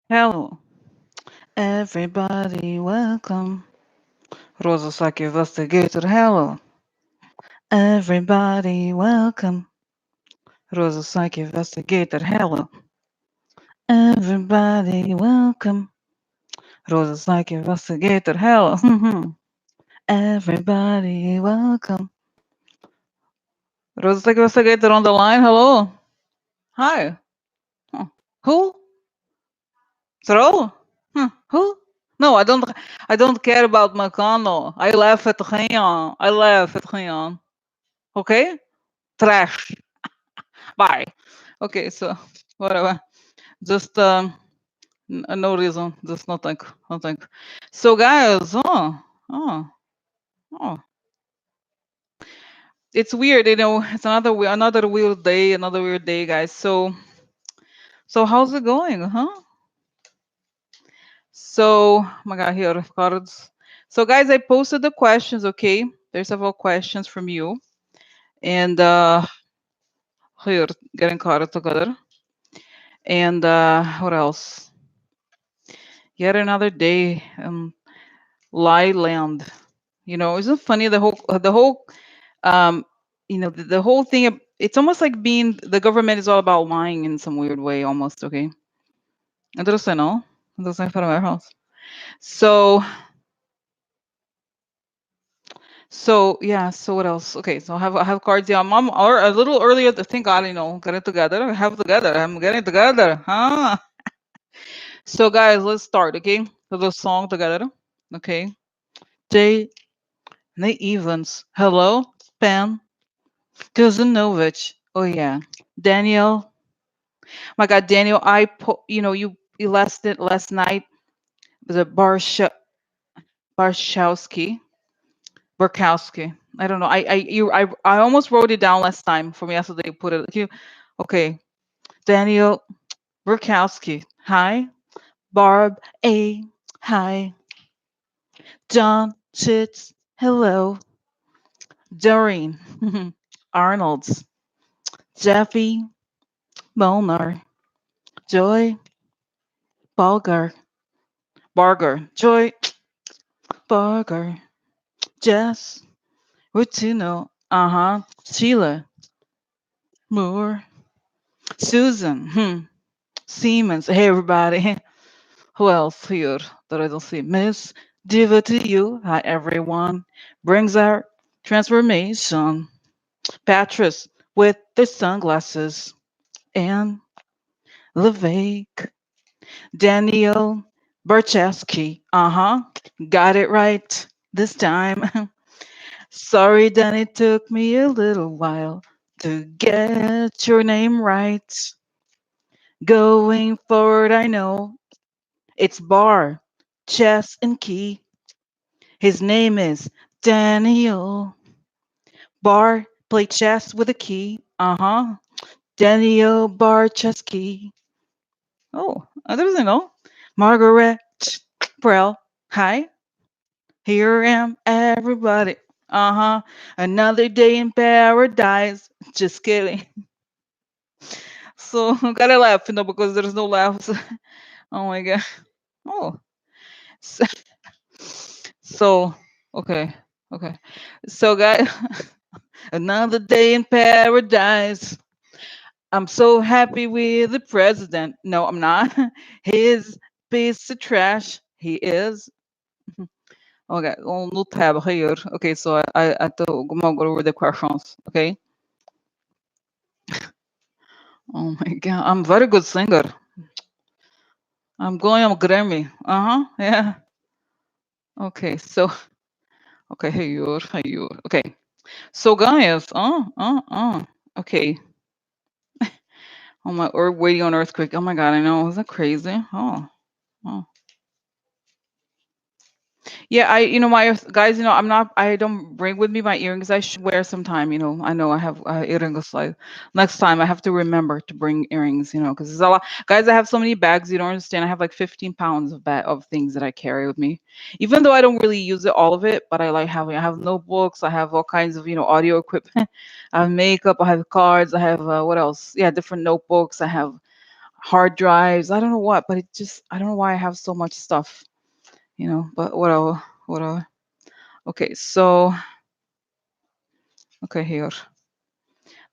Hello, everybody, welcome. Розысак investigator, hello. Everybody, welcome. Розысак investigator, hello. Everybody, welcome. Розысак investigator, hello. Everybody, welcome. Розысак investigator on the line, hello. Hi. Huh. Who? Tro? Who? No, I don't. I don't care about McConnell. I laugh at him. I laugh at him. Okay? Trash. Bye. Okay, so whatever. Just no reason. Just nothing. Nothing. So guys, oh, oh. It's weird, it's another weird day, guys. So how's it going, huh? So oh my god, here cards. So guys, I posted the questions, okay? There's several questions from you. And here, getting cards together. And what else? Yet another day. Lie land. Isn't it funny the whole the whole thing it's almost like being the government is all about lying in some weird way almost, okay? Interesting, no? Interesting for my house. So yeah, so what else? Okay, so I have cards. Yeah, mom, or a little earlier. Thank God, get it together. I have together. I'm getting together, huh? So guys, let's start. Okay, so the song together. Okay, Jay Nate Evans. Hello, Pam Kuzanovich. Oh yeah, Daniel. My God, Daniel. You last night was a Barshowski. Burkowski. I don't know. I almost wrote it down last time for me yesterday. Put it. Okay, Daniel Burkowski. Hi, Barb A. Hi, John Chits. Hello, Doreen Arnold's. Jeffy Molnar. Joy Barger. Joy Barger. Jess Rutuno. Sheila Moore. Susan. Siemens. Hey everybody. Who else here that I don't see? Miss Diva to you. Hi everyone. Brings our transformation. Patrice with the sunglasses. And Levake. Daniel Berchewski. Got it right this time. Sorry, Danny, it took me a little while to get your name right. Going forward, I know it's bar, chess, and key. His name is Daniel. Bar, play chess with a key. Daniel Bar, chess key. Oh, I don't know. Margaret Prell. Hi. Here I am, everybody. Another day in paradise. Just kidding. So gotta laugh, because there's no laughs. Oh my god. Oh. So, so okay. Okay. So guys, another day in paradise. I'm so happy with the president. No, I'm not. His piece of trash. He is. Okay, no tab here. Okay, so I have to go over the questions. Okay. Oh my god, I'm very good singer. I'm going on Grammy. Yeah. Okay, so okay, hey you. Okay, so guys, okay. Oh my, or waiting on earthquake. Oh my god, I know. Is that crazy? Oh. Yeah, my guys, I don't bring with me my earrings. I should wear sometime, I know I have earrings. Like next time, I have to remember to bring earrings, because there's a lot. Guys, I have so many bags. You don't understand. I have like 15 pounds of things that I carry with me, even though I don't really use it all of it. But I like having. I have notebooks. I have all kinds of audio equipment. I have makeup. I have cards. I have what else? Yeah, different notebooks. I have hard drives. I don't know what, but it just, I don't know why I have so much stuff, you know, but whatever, whatever. Okay, so, okay, here.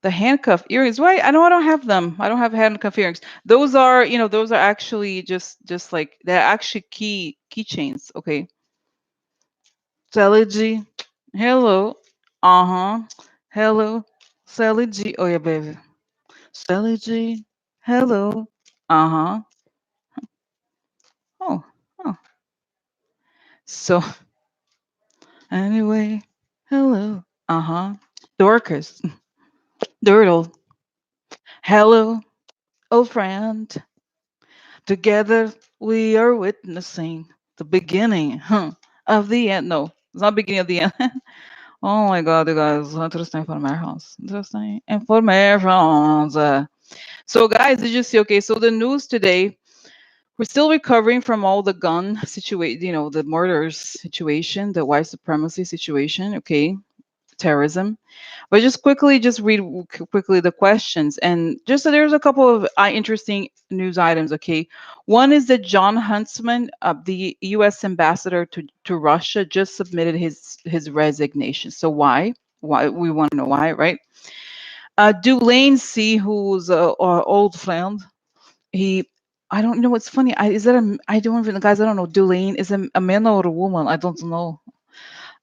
The handcuff earrings. Why? I know I don't have them. I don't have handcuff earrings. Those are, you know, those are actually just like, they're actually keychains. Okay. Sally G. Hello. Uh-huh. Hello. Sally G. Oh yeah, baby. Sally G. Hello. Uh-huh. Oh. Oh. So anyway, hello. Uh-huh. Dorcas. Dirtle. Hello, old friend. Together we are witnessing the beginning of the end. No, it's not beginning of the end. Oh my god, you guys, interesting informations. Interesting informations. So guys, did you see? Okay, so the news today, we're still recovering from all the gun situation, you know, the murders situation, the white supremacy situation, okay, terrorism. But just quickly, just read quickly the questions. And just so there's a couple of interesting news items, okay? One is that John Huntsman, the U.S. ambassador to Russia, just submitted his resignation. So why? Why? We want to know why, right? Dulane C., who's our old friend, he, I don't know. What's funny? Is that a? I don't even, guys. I don't know. Dulane is a man or a woman. I don't know.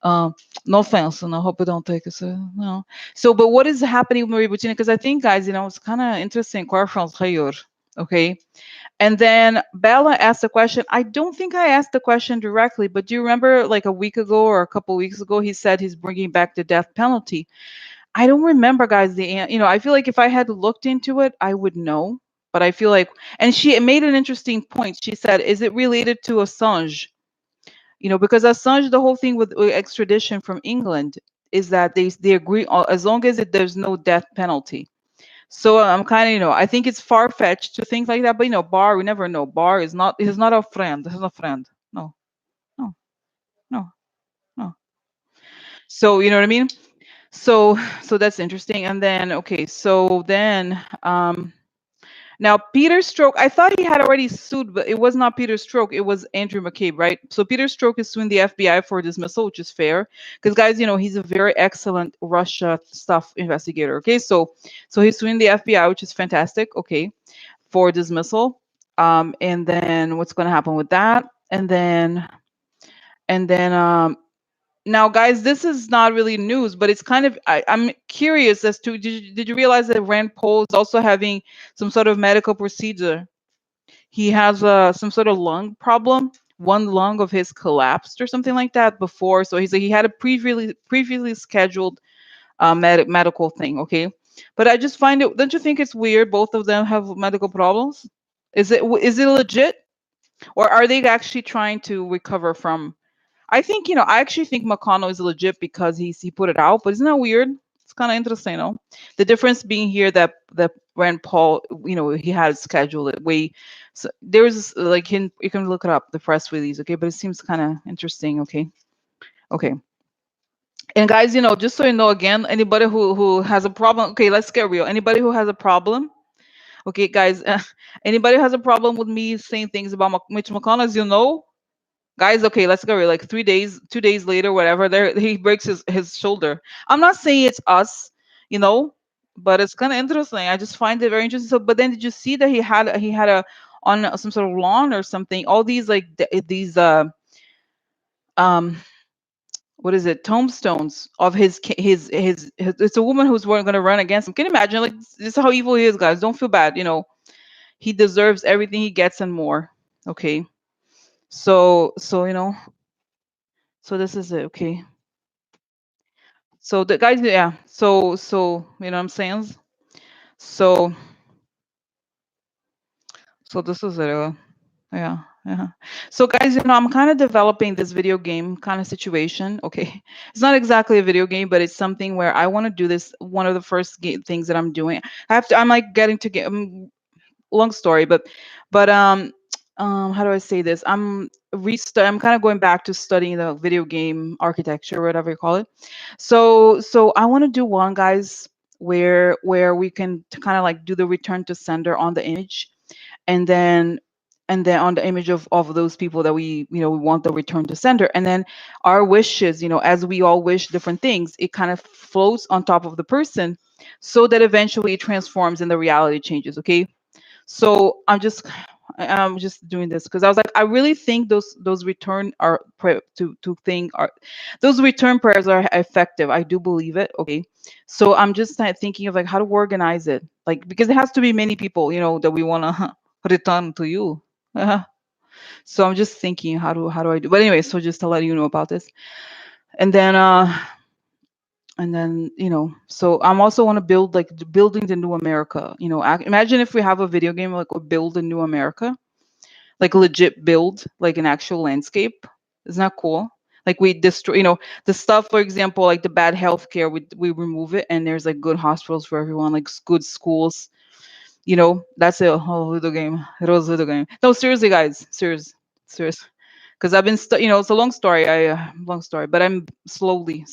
Um, no offense, and I hope you don't take it. No. So, but what is happening with Marie Butina? Because I think, guys, you know, it's kind of interesting. Okay. And then Bella asked the question. I don't think I asked the question directly, but do you remember, like a week ago or a couple weeks ago, he said he's bringing back the death penalty. I don't remember, guys. You know, I feel like if I had looked into it, I would know. But I feel like, and she made an interesting point. She said, "Is it related to Assange?" You know, because Assange, the whole thing with extradition from England is that they agree as long as there's no death penalty. So I'm kind of, you know, I think it's far fetched to think like that. But you know, Barr, we never know. Barr is not a friend. He's a friend. No, no, no, no. So you know what I mean. So that's interesting. And then okay, so then now, Peter Stroke, I thought he had already sued, but it was not Peter Stroke. It was Andrew McCabe, right? So Peter Stroke is suing the FBI for dismissal, which is fair, because guys, you know, he's a very excellent Russia stuff investigator. Okay, so he's suing the FBI, which is fantastic. Okay, for dismissal. And then what's going to happen with that? And then now, guys, this is not really news, but it's kind of, I'm curious as to, did you realize that Rand Paul is also having some sort of medical procedure? He has some sort of lung problem. One lung of his collapsed or something like that before. So he had a previously scheduled medical thing. Okay, but I just find it. Don't you think it's weird? Both of them have medical problems. Is it legit, or are they actually trying to recover from? I think, you know, I actually think McConnell is legit because he put it out, but isn't that weird? It's kind of interesting, no? The difference being here that Rand Paul, you know, he had scheduled it way. So there's like, you can look it up, the press release, okay? But it seems kind of interesting, okay? Okay. And guys, you know, just so you know, again, anybody who has a problem, okay, let's get real. Anybody who has a problem, okay, guys, anybody who has a problem with me saying things about Mitch McConnell, as you know, guys, okay, let's go. Like 3 days, 2 days later, whatever, there he breaks his shoulder. I'm not saying it's us, you know, but it's kind of interesting. I just find it very interesting. So, but then did you see that he had a on some sort of lawn or something? All these like these um what is it, tombstones of his it's a woman who's going to run against him. Can you imagine? Like, this is how evil he is, guys. Don't feel bad, you know. He deserves everything he gets and more. Okay. So you know, so this is it. Okay. So the guys, yeah. So you know what I'm saying? So so this is it. Yeah, yeah. So guys, you know, I'm kind of developing this video game kind of situation. Okay, it's not exactly a video game, but it's something where I want to do this. One of the first things that I'm doing. I have to. I'm like getting to get. Long story, but how do I say this? I'm kind of going back to studying the video game architecture, whatever you call it. So I want to do one, guys, where we can kind of like do the return to sender on the image, and then on the image of those people that we want the return to sender, and then our wishes, as we all wish different things, it kind of floats on top of the person, so that eventually it transforms and the reality changes. Okay, so I'm just doing this because I was like, I really think those return are to think are those return prayers are effective. I do believe it. Okay, so I'm just thinking of like how to organize it, like because it has to be many people, that we want to return to you. So I'm just thinking how do I do? But anyway, so just to let you know about this, and then so I'm also want to build like building the new America. Imagine if we have a video game like we build a new America, like legit build like an actual landscape. Isn't that cool? Like we destroy, the stuff, for example, like the bad healthcare, we remove it, and there's like good hospitals for everyone, like good schools. That's a whole little game. It was a little game. No, seriously, guys, serious. Because I've been, it's a long story. Long story, but I'm slowly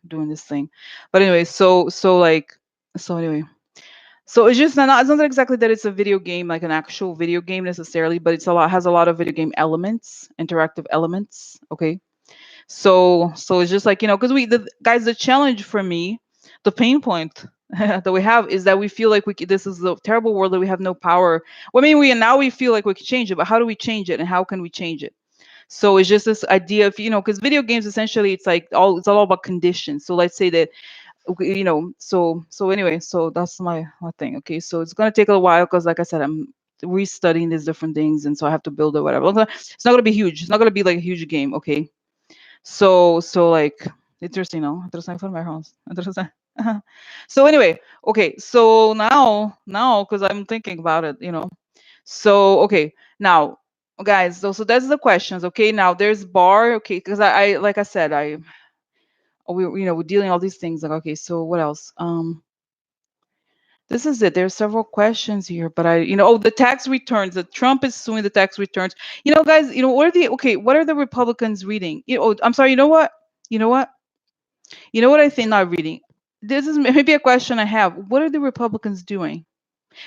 doing this thing. But anyway, so anyway, so it's just not, it's not exactly that it's a video game, like an actual video game necessarily, but has a lot of video game elements, interactive elements. Okay. So it's just like, because guys, the challenge for me, the pain point that we have is that we feel like this is a terrible world that we have no power. Well, I mean, we feel like we can change it, but how do we change it and how can we change it? So it's just this idea of, because video games essentially it's all about conditions. So let's say that okay, so anyway, so that's my thing. Okay, so it's gonna take a while because like I said, I'm restudying these different things, and so I have to build it, whatever. It's not gonna be huge. It's not gonna be like a huge game. Okay, so like interesting, no? Interessante informações. Interessante. So anyway, okay, so now because I'm thinking about it, so okay, now guys, so that's the questions. Okay, now there's bar. Okay, because I like I said, we're dealing all these things. Like, okay, so what else? This is it. There's several questions here, but the tax returns. That Trump is suing the tax returns. Guys, what are the Republicans reading? I'm sorry. You know what? You know what? You know what I think not reading. This is maybe a question I have. What are the Republicans doing?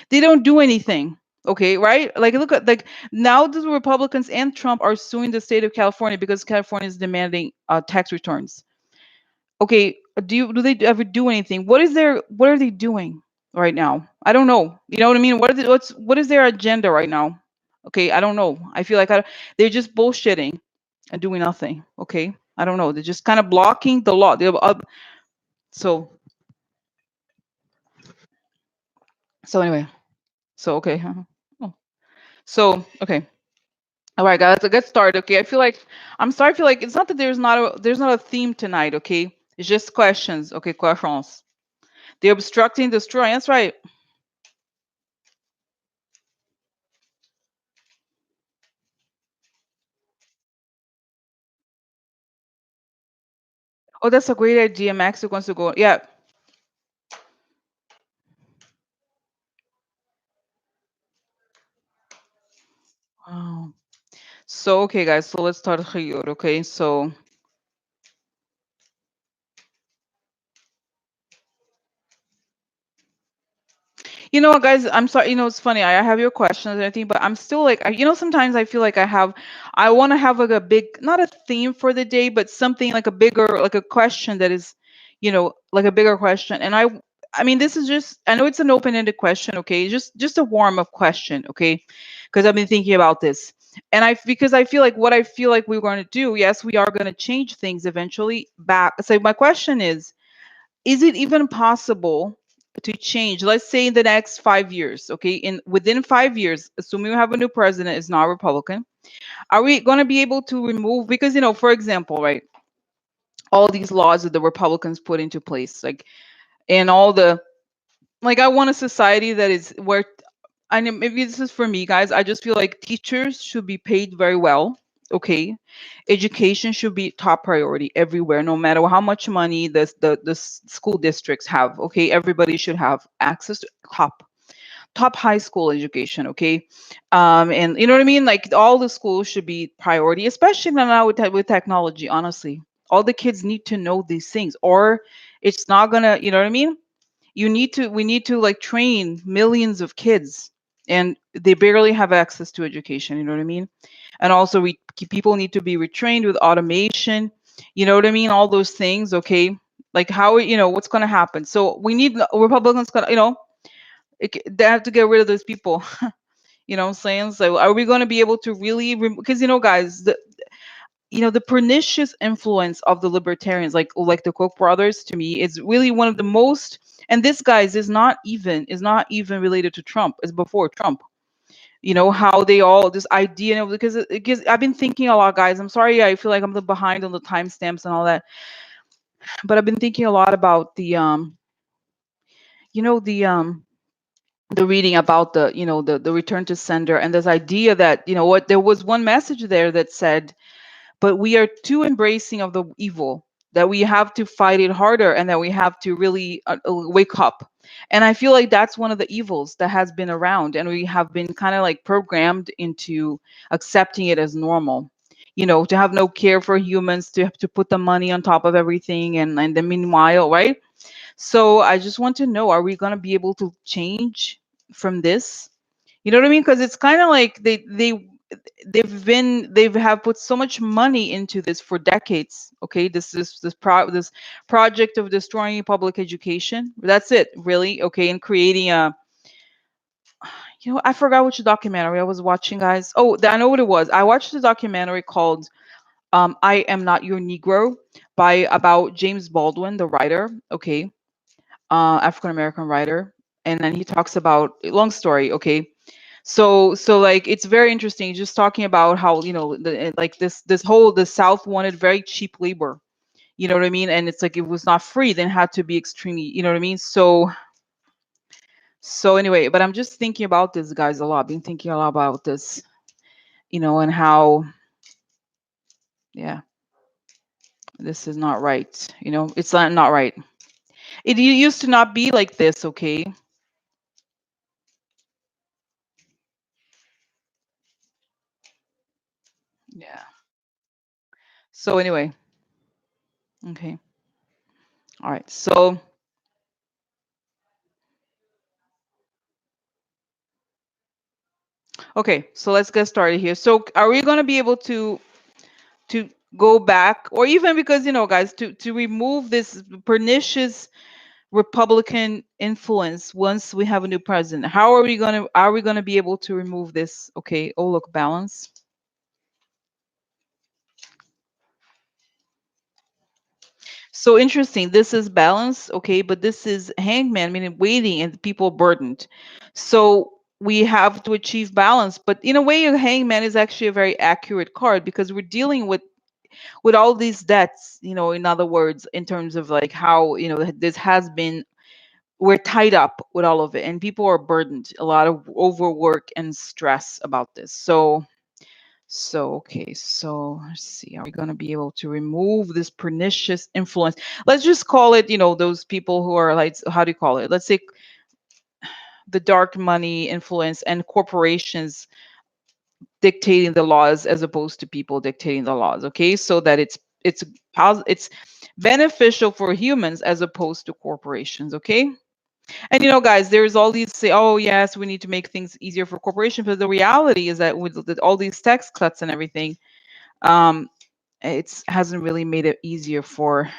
They don't do anything. Okay, right? Like look at like now the Republicans and Trump are suing the state of California because California is demanding tax returns. Okay, do they ever do anything? What are they doing right now? I don't know. You know what I mean? What is their agenda right now? Okay, I don't know. I feel like they're just bullshitting and doing nothing. Okay, I don't know. They're just kind of blocking the law. So so anyway, so okay. Oh. So okay. All right, guys, let's get started. Okay, I'm sorry. I feel like it's not that there's not a theme tonight. Okay, it's just questions. Okay, questions. They're obstructing, destroying. That's right. Oh, that's a great idea. Max wants to go. Yeah. Wow. So okay, guys. So let's start here. Okay. So guys, I'm sorry. It's funny. I have your questions and everything, but I'm still like, sometimes I feel like I want to have like a big, not a theme for the day, but something like a bigger, like a question that is, like a bigger question. And I mean, this is just, I know it's an open-ended question. Okay, just a warm-up question. Okay, because I've been thinking about this, and because I feel like what I feel like we're going to do. Yes, we are going to change things eventually. Back. So my question is it even possible to change, let's say in the next 5 years, okay, within 5 years, assuming we have a new president is not Republican, are we going to be able to remove, because for example, right, all these laws that the Republicans put into place, like, and all the, like, I want a society that is where, I know maybe this is for me, guys, I just feel like teachers should be paid very well. Okay, education should be top priority everywhere, no matter how much money the school districts have. Okay, everybody should have access to top high school education. Okay, and you know what I mean, like all the schools should be priority, especially now with technology. Honestly, all the kids need to know these things, or it's not gonna, you know what I mean. We need to like train millions of kids and they barely have access to education. You know what I mean? And also, people need to be retrained with automation. You know what I mean? All those things. Okay, like how, what's going to happen? So we need Republicans. They have to get rid of those people. You know what I'm saying? So are we going to be able to really? Because guys, the pernicious influence of the libertarians, like the Koch brothers, to me is really one of the most. And this, guys, is not even related to Trump. It's before Trump. How they all this idea, because I've been thinking a lot, guys. I'm sorry, I feel like I'm the behind on the timestamps and all that, but I've been thinking a lot about you know the reading about the return to sender, and this idea that, what, there was one message there that said, but we are too embracing of the evil, that we have to fight it harder, and that we have to really wake up. And I feel like that's one of the evils that has been around, and we have been kind of like programmed into accepting it as normal, to have no care for humans, to have to put the money on top of everything, and then meanwhile, right? So I just want to know, are we going to be able to change from this? You know what I mean? Because it's kind of like they've have put so much money into this for decades. Okay, this project of destroying public education. That's it, really. Okay, and creating a, I forgot which documentary I was watching, guys. Oh, I know what it was. I watched a documentary called "I Am Not Your Negro" about James Baldwin, the writer. Okay, African American writer, and then he talks about, long story. Okay, so like it's very interesting, just talking about how, like the South wanted very cheap labor. You know what I mean? And it's like it was not free, then had to be extremely, you know what I mean? So anyway, but I'm just thinking about this, guys, a lot. Been thinking a lot about this, and how, yeah, this is not right. It's not right. It used to not be like this. Okay. Yeah. So anyway, okay. All right. So okay, so let's get started here. So are we going to be able to go back, or even, because, guys, to remove this pernicious Republican influence once we have a new president? How are we going to be able to remove this? Okay. Oh, look, balance. So interesting. This is balance, okay, but this is hangman, meaning waiting and people burdened. So we have to achieve balance, but in a way, a hangman is actually a very accurate card, because we're dealing with all these debts, in other words, in terms of like how, this has been, we're tied up with all of it, and people are burdened, a lot of overwork and stress about this. So okay, so let's see, are we going to be able to remove this pernicious influence? Let's just call it, those people who are like, how do you call it? Let's say the dark money influence and corporations dictating the laws, as opposed to people dictating the laws. Okay, so that it's beneficial for humans as opposed to corporations. Okay. And guys, there's all these say, oh yes, we need to make things easier for corporations, but the reality is that with all these tax cuts and everything, um it hasn't really made it easier for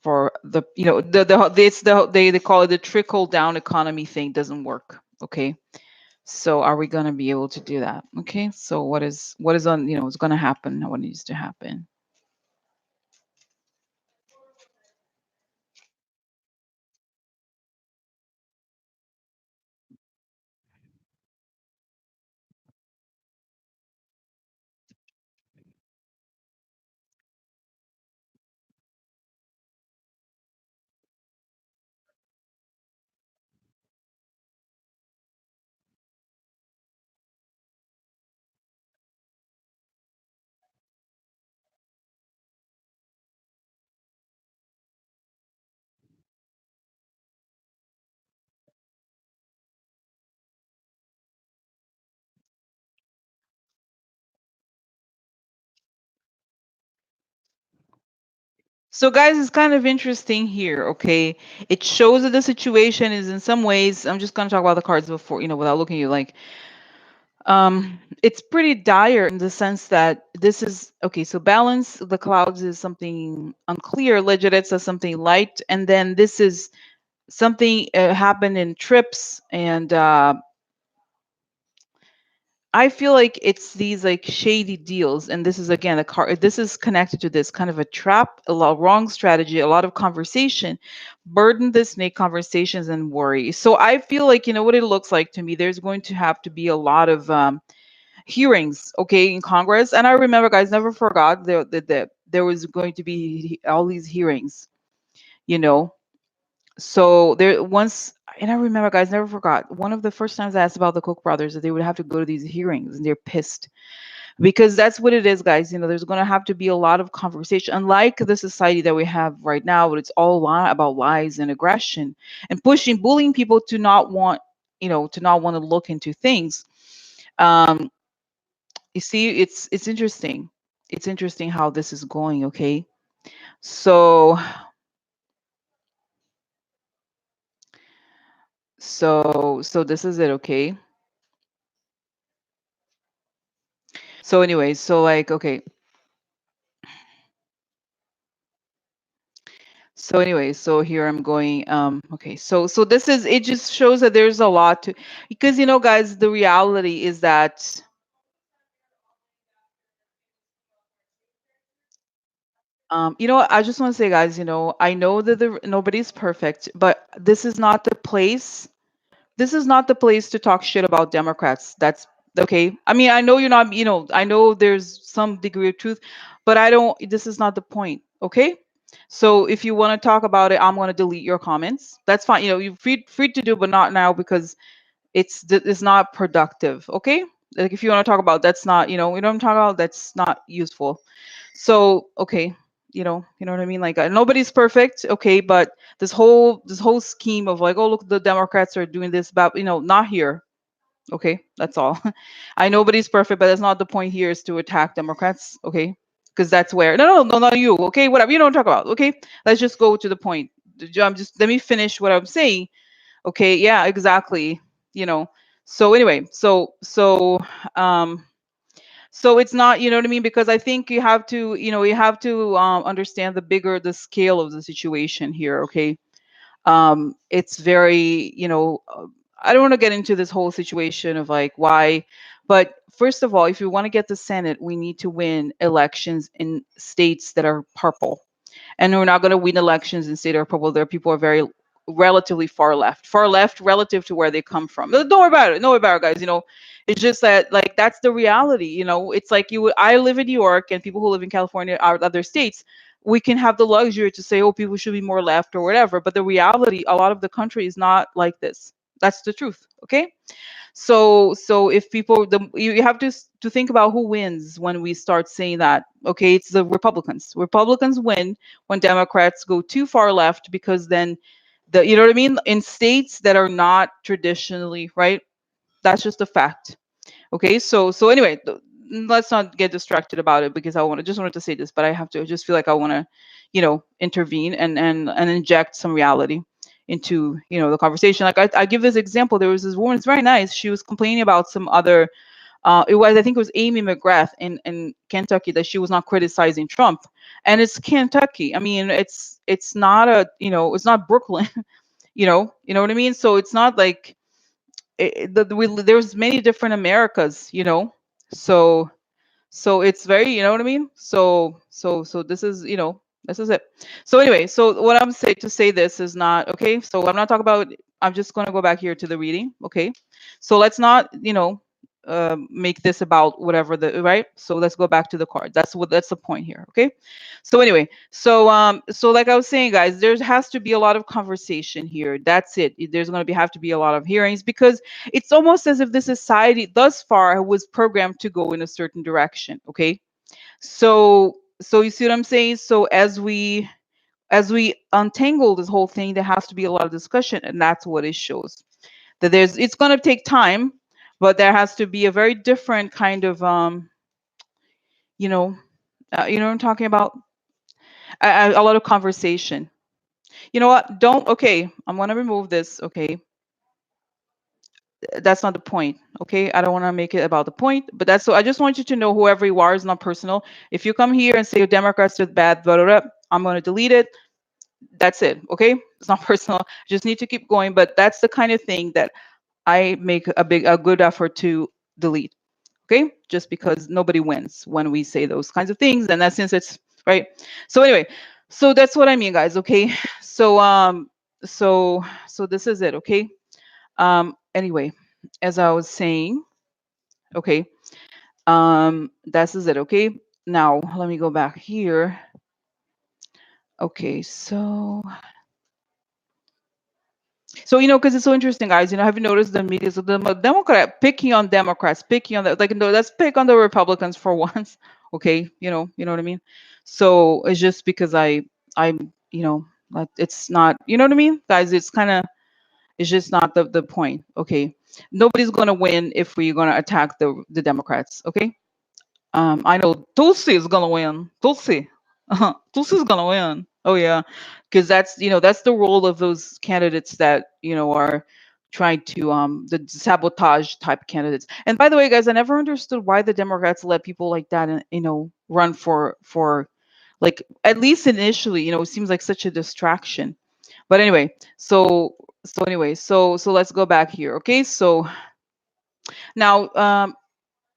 the, they call it the trickle down economy thing doesn't work. Okay. So are we going to be able to do that? Okay. So what is on, what's going to happen? What needs to happen? So guys, it's kind of interesting here, okay? It shows that the situation is in some ways, I'm just gonna talk about the cards before, without looking at you like, it's pretty dire in the sense that this is okay. So balance, the clouds is something unclear, legit says something light, and then this is something happened in trips, and I feel like it's these like shady deals, and this is again a car. This is connected to this kind of a trap, a lot wrong strategy, a lot of conversation, burden the snake conversations and worry. So I feel like what it looks like to me. There's going to have to be a lot of hearings, okay, in Congress. And I remember, guys, never forgot there was going to be all these hearings, you know. So there once, and I remember, guys, never forgot one of the first times I asked about the Koch brothers that they would have to go to these hearings, and they're pissed because that's what it is, guys. There's going to have to be a lot of conversation, unlike the society that we have right now, but it's all about lies and aggression and pushing, bullying people to not want, to not want to look into things. Um, you see, it's interesting. It's interesting how this is going, okay? So so this is it, okay? So anyway, so like okay. So anyway, so here I'm going okay. So this is, it just shows that there's a lot to, because guys, the reality is that what, I just want to say, guys, I know that nobody's perfect, but this is not the place to talk shit about Democrats. That's okay. I mean, I know you're not, I know there's some degree of truth, but I don't, this is not the point. Okay. So if you want to talk about it, I'm going to delete your comments. That's fine. You're free to do, but not now because it's not productive. Okay. Like if you want to talk about, that's not, we don't talk about, that's not useful. So, okay. You know what I mean? Like nobody's perfect. Okay. But this whole scheme of like, oh, look, the Democrats are doing this about, not here. Okay, that's all. I know nobody's perfect, but that's not the point here is to attack Democrats. Okay, because that's where no, not you. Okay, whatever you don't talk about. Okay, let's just go to the point. Just let me finish what I'm saying. Okay, yeah, exactly. You know. So anyway, um, so it's not, you know what I mean? Because I think you have to understand the scale of the situation here. Okay, it's very, I don't want to get into this whole situation of like why, but first of all, if we want to get the Senate, we need to win elections in states that are purple, and we're not going to win elections in state or purple. There are people who are very relatively far left relative to where they come from. Don't worry about it. Don't worry about it, guys. It's just that like that's the reality. It's like I live in New York, and people who live in California or other states, we can have the luxury to say, oh, people should be more left or whatever. But the reality, a lot of the country is not like this. That's the truth. Okay. So if people, you have to think about who wins when we start saying that. Okay, it's the Republicans win when Democrats go too far left, because then you know what I mean, in states that are not traditionally right. That's just a fact. Okay, so anyway, let's not get distracted about it, because just wanted to say this, but I just feel like I want to, intervene and inject some reality into the conversation. Like I give this example. There was this woman. It's very nice. She was complaining about some other. I think it was Amy McGrath in Kentucky, that she was not criticizing Trump, and it's Kentucky. I mean, it's not it's not Brooklyn. You know what I mean. So it's not like there's many different Americas, so it's very, you know what I mean. So this is, this is it. So anyway, so what I'm saying to say this is not okay. So I'm not talking about. I'm just going to go back here to the reading. Okay, so let's not, make this about whatever the right. So let's go back to the card. That's the point here. Okay. So anyway, so like I was saying, guys, there has to be a lot of conversation here. That's it. There's going to have to be a lot of hearings, because it's almost as if the society thus far was programmed to go in a certain direction. Okay. So you see what I'm saying? So as we untangle this whole thing, there has to be a lot of discussion, and that's what it shows. That it's going to take time, but there has to be a very different kind of you know what I'm talking about. A lot of conversation. You know what? Don't. Okay, I'm gonna remove this. Okay, that's not the point. Okay, I don't want to make it about the point, but that's so. I just want you to know whoever you are is not personal. If you come here and say your Democrats are bad, blah, blah, blah, I'm gonna delete it. That's it. Okay, it's not personal. Just need to keep going. But that's the kind of thing that I make a good effort to delete. Okay, just because nobody wins when we say those kinds of things, and that since it's right. So anyway, so that's what I mean, guys. Okay, so so this is it. Okay, anyway, as I was saying, okay, this is it. Okay, now let me go back here. Okay, so because it's so interesting, guys. Have you noticed the media? So the Democrat picking on Democrats, picking on the like. No, let's pick on the Republicans for once. Okay, you know what I mean. So it's just because I'm, like it's not. You know what I mean, guys. It's just not the point. Okay, nobody's gonna win if we're gonna attack the Democrats. Okay, I know Tulsi is gonna win. Tulsi, Tulsi's gonna win. Oh yeah, because that's the role of those candidates that are trying to the sabotage type candidates. And by the way, guys, I never understood why the Democrats let people like that and run for like at least initially. It seems like such a distraction. But anyway, so let's go back here. Okay, so now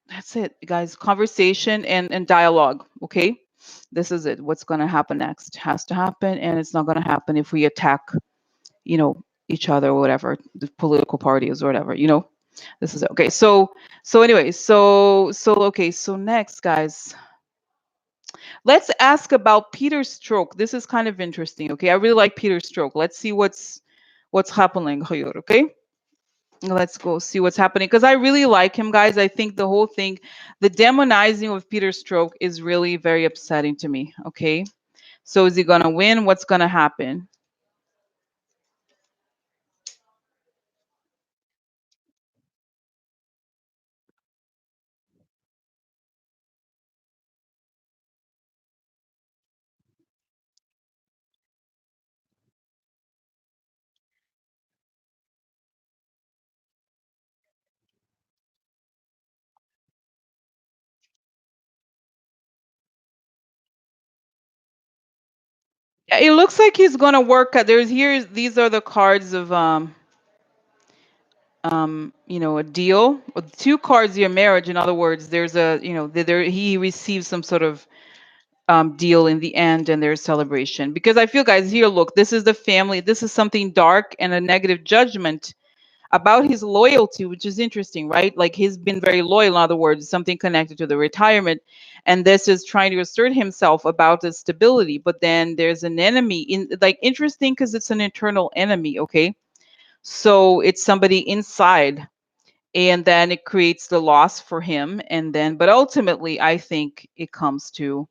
that's it, guys. Conversation and dialogue. Okay, this is it. What's going to happen next has to happen, and it's not going to happen if we attack, you know, each other or whatever, the political parties or whatever. This is it. Okay. So anyway, so okay. So next, guys, let's ask about Peter's stroke. This is kind of interesting. Okay, I really like Peter's stroke. Let's see what's happening here. Okay. Let's go see what's happening because I really like him, guys. I think the whole thing, the demonizing of Peter Stroke is really very upsetting to me. Okay, so is he gonna win? What's gonna happen? Yeah, it looks like he's gonna work. These are the cards of a deal. Two cards here, marriage. In other words, there's a there he receives some sort of deal in the end, and there's celebration. Because I feel, guys, here, look, this is the family. This is something dark and a negative judgment about his loyalty, which is interesting, right? Like he's been very loyal, in other words, something connected to the retirement. And this is trying to assert himself about the stability. But then there's an enemy like interesting because it's an internal enemy, okay? So it's somebody inside. And then it creates the loss for him. And then, but ultimately, I think it comes to,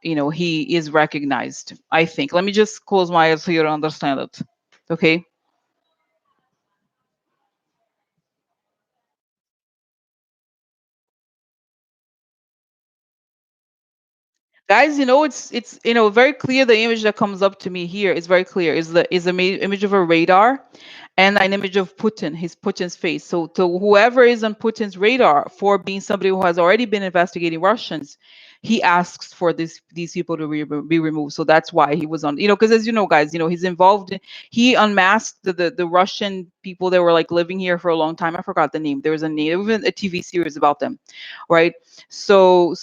he is recognized. I think. Let me just close my eyes so you understand it. Okay. Guys, it's very clear. The image that comes up to me here is very clear. Is image of a radar and an image of Putin's face. So to whoever is on Putin's radar for being somebody who has already been investigating Russians, he asks for these people to be removed. So that's why he was on, because as you know, guys, he's involved he unmasked the Russian people that were like living here for a long time. I forgot the name. There was a name, even a TV series about them, right? So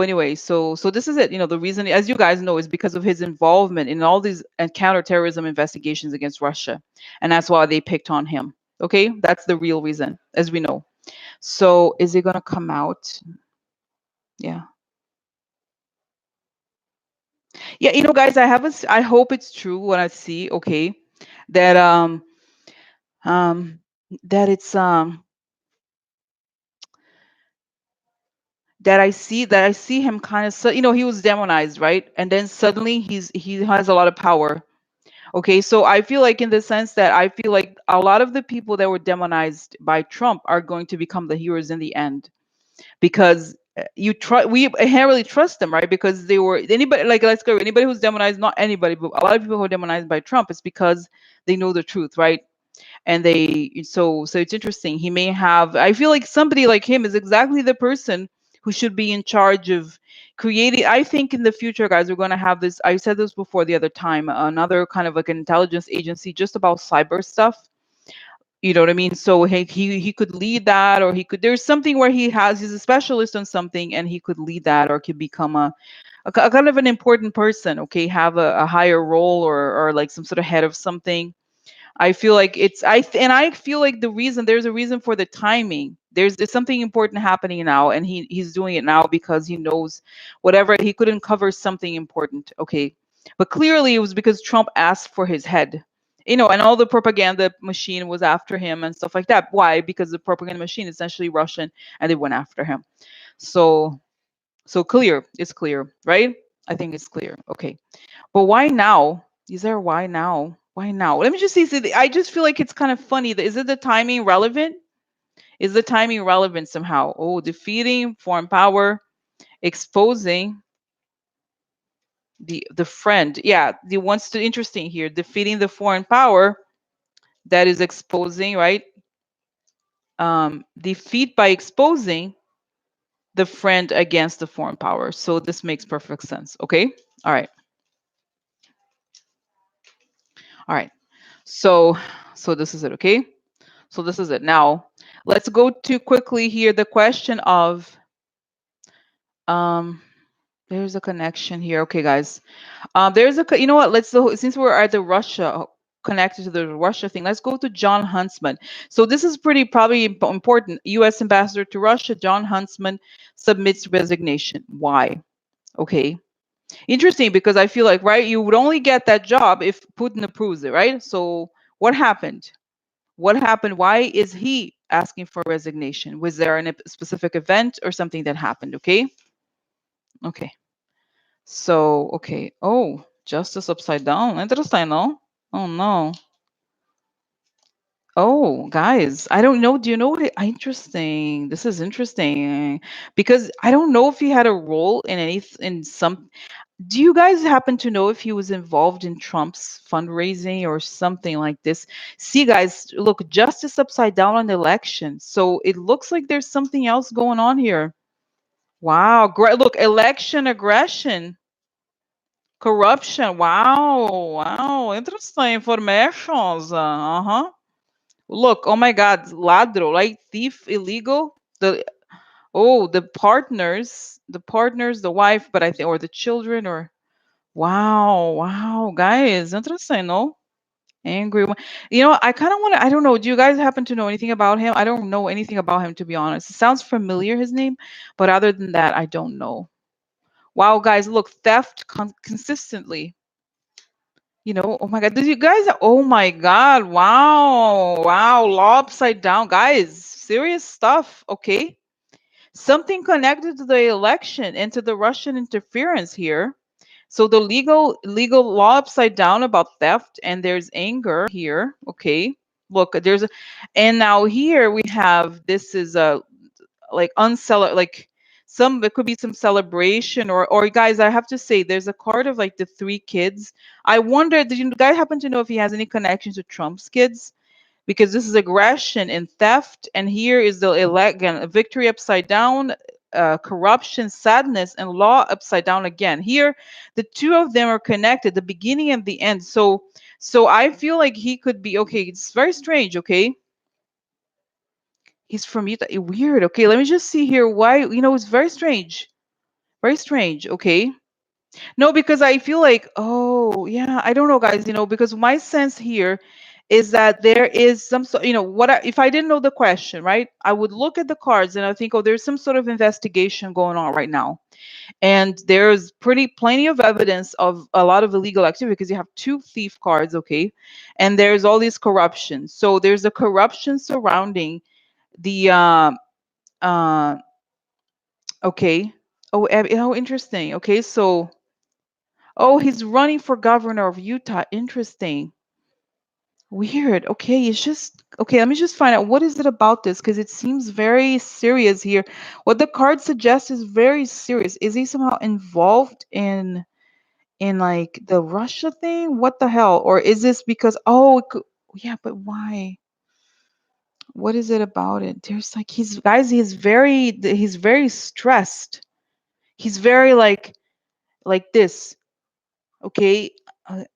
anyway, so this is it. The reason, as you guys know, is because of his involvement in all these counterterrorism investigations against Russia, and that's why they picked on him. Okay, that's the real reason, as we know. So is it gonna come out? Yeah, yeah. Guys, I hope it's true what I see. Okay, that um that it's that I see him kind of, so he was demonized, right? And then suddenly he has a lot of power. Okay, so I feel like in the sense that I feel like a lot of the people that were demonized by Trump are going to become the heroes in the end, because we can't really trust them, right? Because they were anybody, like, let's go, anybody who's demonized, not anybody, but a lot of people who are demonized by Trump is because they know the truth, right? And so it's interesting. He may have, I feel like somebody like him is exactly the person who should be in charge of creating. I think in the future, guys, we're going to have this, I said this before the other time, another kind of like an intelligence agency just about cyber stuff. You know what I mean? So he could lead that, or he could, there's something where he's a specialist on something, and he could lead that, or could become a kind of an important person, okay, have a higher role, or like some sort of head of something. I feel like and I feel like there's a reason for the timing. There's something important happening now, and he's doing it now because he knows whatever he couldn't cover something important. Okay. But clearly it was because Trump asked for his head. And all the propaganda machine was after him and stuff like that. Why? Because the propaganda machine is essentially Russian, and they went after him. So clear. It's clear, right? I think it's clear. Okay. But why now? Is there why now? Why now? Let me just see. I just feel like it's kind of funny. Is it the timing relevant? Is the timing relevant somehow? Oh, defeating foreign power, exposing the friend. Yeah, the one's too interesting here. Defeating the foreign power, that is exposing, right? Defeat by exposing the friend against the foreign power. So this makes perfect sense. Okay. All right. All right. So this is it. Okay. So this is it. Now, let's go to quickly here the question of, there's a connection here. Okay, guys. There's you know what? Since we're at the Russia, connected to the Russia thing, let's go to John Huntsman. So this is probably important. U.S. Ambassador to Russia, John Huntsman, submits resignation. Why? Okay. Interesting, because I feel like, right, you would only get that job if Putin approves it, right? So what happened? What happened? Why is he asking for resignation? Was there a specific event or something that happened? Okay. Okay. So, okay. Oh, justice upside down. Interesting, no? Oh, no. Oh, guys, I don't know. Do you know what? Interesting. This is interesting because I don't know if he had a role in in some. Do you guys happen to know if he was involved in Trump's fundraising or something like this? See, guys, look, justice upside down on the election. So it looks like there's something else going on here. Wow. Great. Look, election aggression, corruption. Wow. Wow. Interesting informations. Uh-huh. Look, oh my God, ladro, like thief, illegal. The partners, the wife, but I think, or the children, or wow, wow, guys, interesting, no? Angry one. I kind of want to, I don't know, do you guys happen to know anything about him? I don't know anything about him, to be honest. It sounds familiar, his name, but other than that, I don't know. Wow, guys, look, theft consistently. Oh my God, did you guys, oh my God, wow, wow, law upside down, guys, serious stuff, okay? Something connected to the election and to the Russian interference here. So the legal law upside down about theft, and there's anger here. Okay. Look, and now here we have, this is a like like it could be some celebration, or guys, I have to say there's a card of like the three kids. I wonder, did you guys happen to know if he has any connections to Trump's kids? Because this is aggression and theft, and here is the again, victory upside down, corruption, sadness, and law upside down again. Here the two of them are connected, the beginning and the end. So I feel like he could be, okay, it's very strange. Okay, he's from Utah. Weird. Okay, let me just see here why. It's very strange, very strange. Okay. No, because I feel like, oh, yeah, I don't know, guys, because my sense here is that there is some sort, if I didn't know the question, right, I would look at the cards and I think, oh, there's some sort of investigation going on right now. And there's plenty of evidence of a lot of illegal activity, because you have two thief cards, okay? And there's all this corruption. So there's a corruption surrounding the, okay. Oh, interesting. Okay, so, oh, he's running for governor of Utah. Interesting. Weird. Okay, it's just okay. Let me just find out what is it about this because it seems very serious here. What the card suggests is very serious. Is he somehow involved in like the Russia thing? What the hell? Or is this because yeah, but why? What is it about it? There's like he's very stressed. He's very like this. Okay,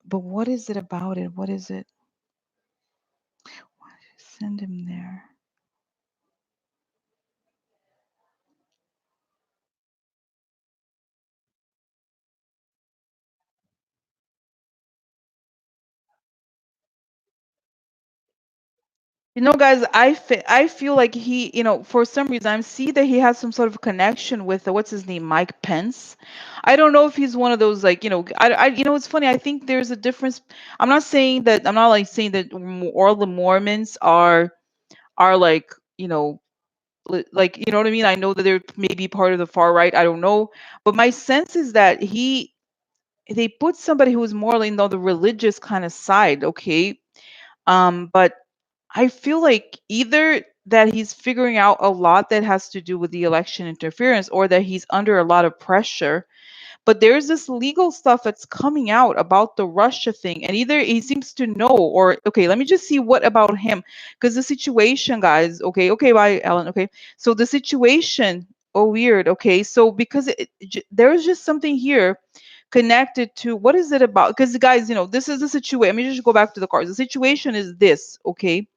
but what is it about it? What is it? Why did I send him there? Guys, I feel like for some reason, I see that he has some sort of connection with what's his name, Mike Pence. I don't know if he's one of those like, it's funny. I think there's a difference. I'm not like saying that all the Mormons are like, like, you know what I mean? I know that they're maybe part of the far right. I don't know, but my sense is that they put somebody who's more like, the religious kind of side, okay? But I feel like either that he's figuring out a lot that has to do with the election interference or that he's under a lot of pressure. But there's this legal stuff that's coming out about the Russia thing. And either he seems to know or, okay, let me just see what about him. Because the situation, guys, okay, bye, Ellen. Okay. So the situation, oh, weird. Okay. So because there's just something here connected to what is it about? Because, guys, this is the situation. Let me just go back to the cards. The situation is this. Okay.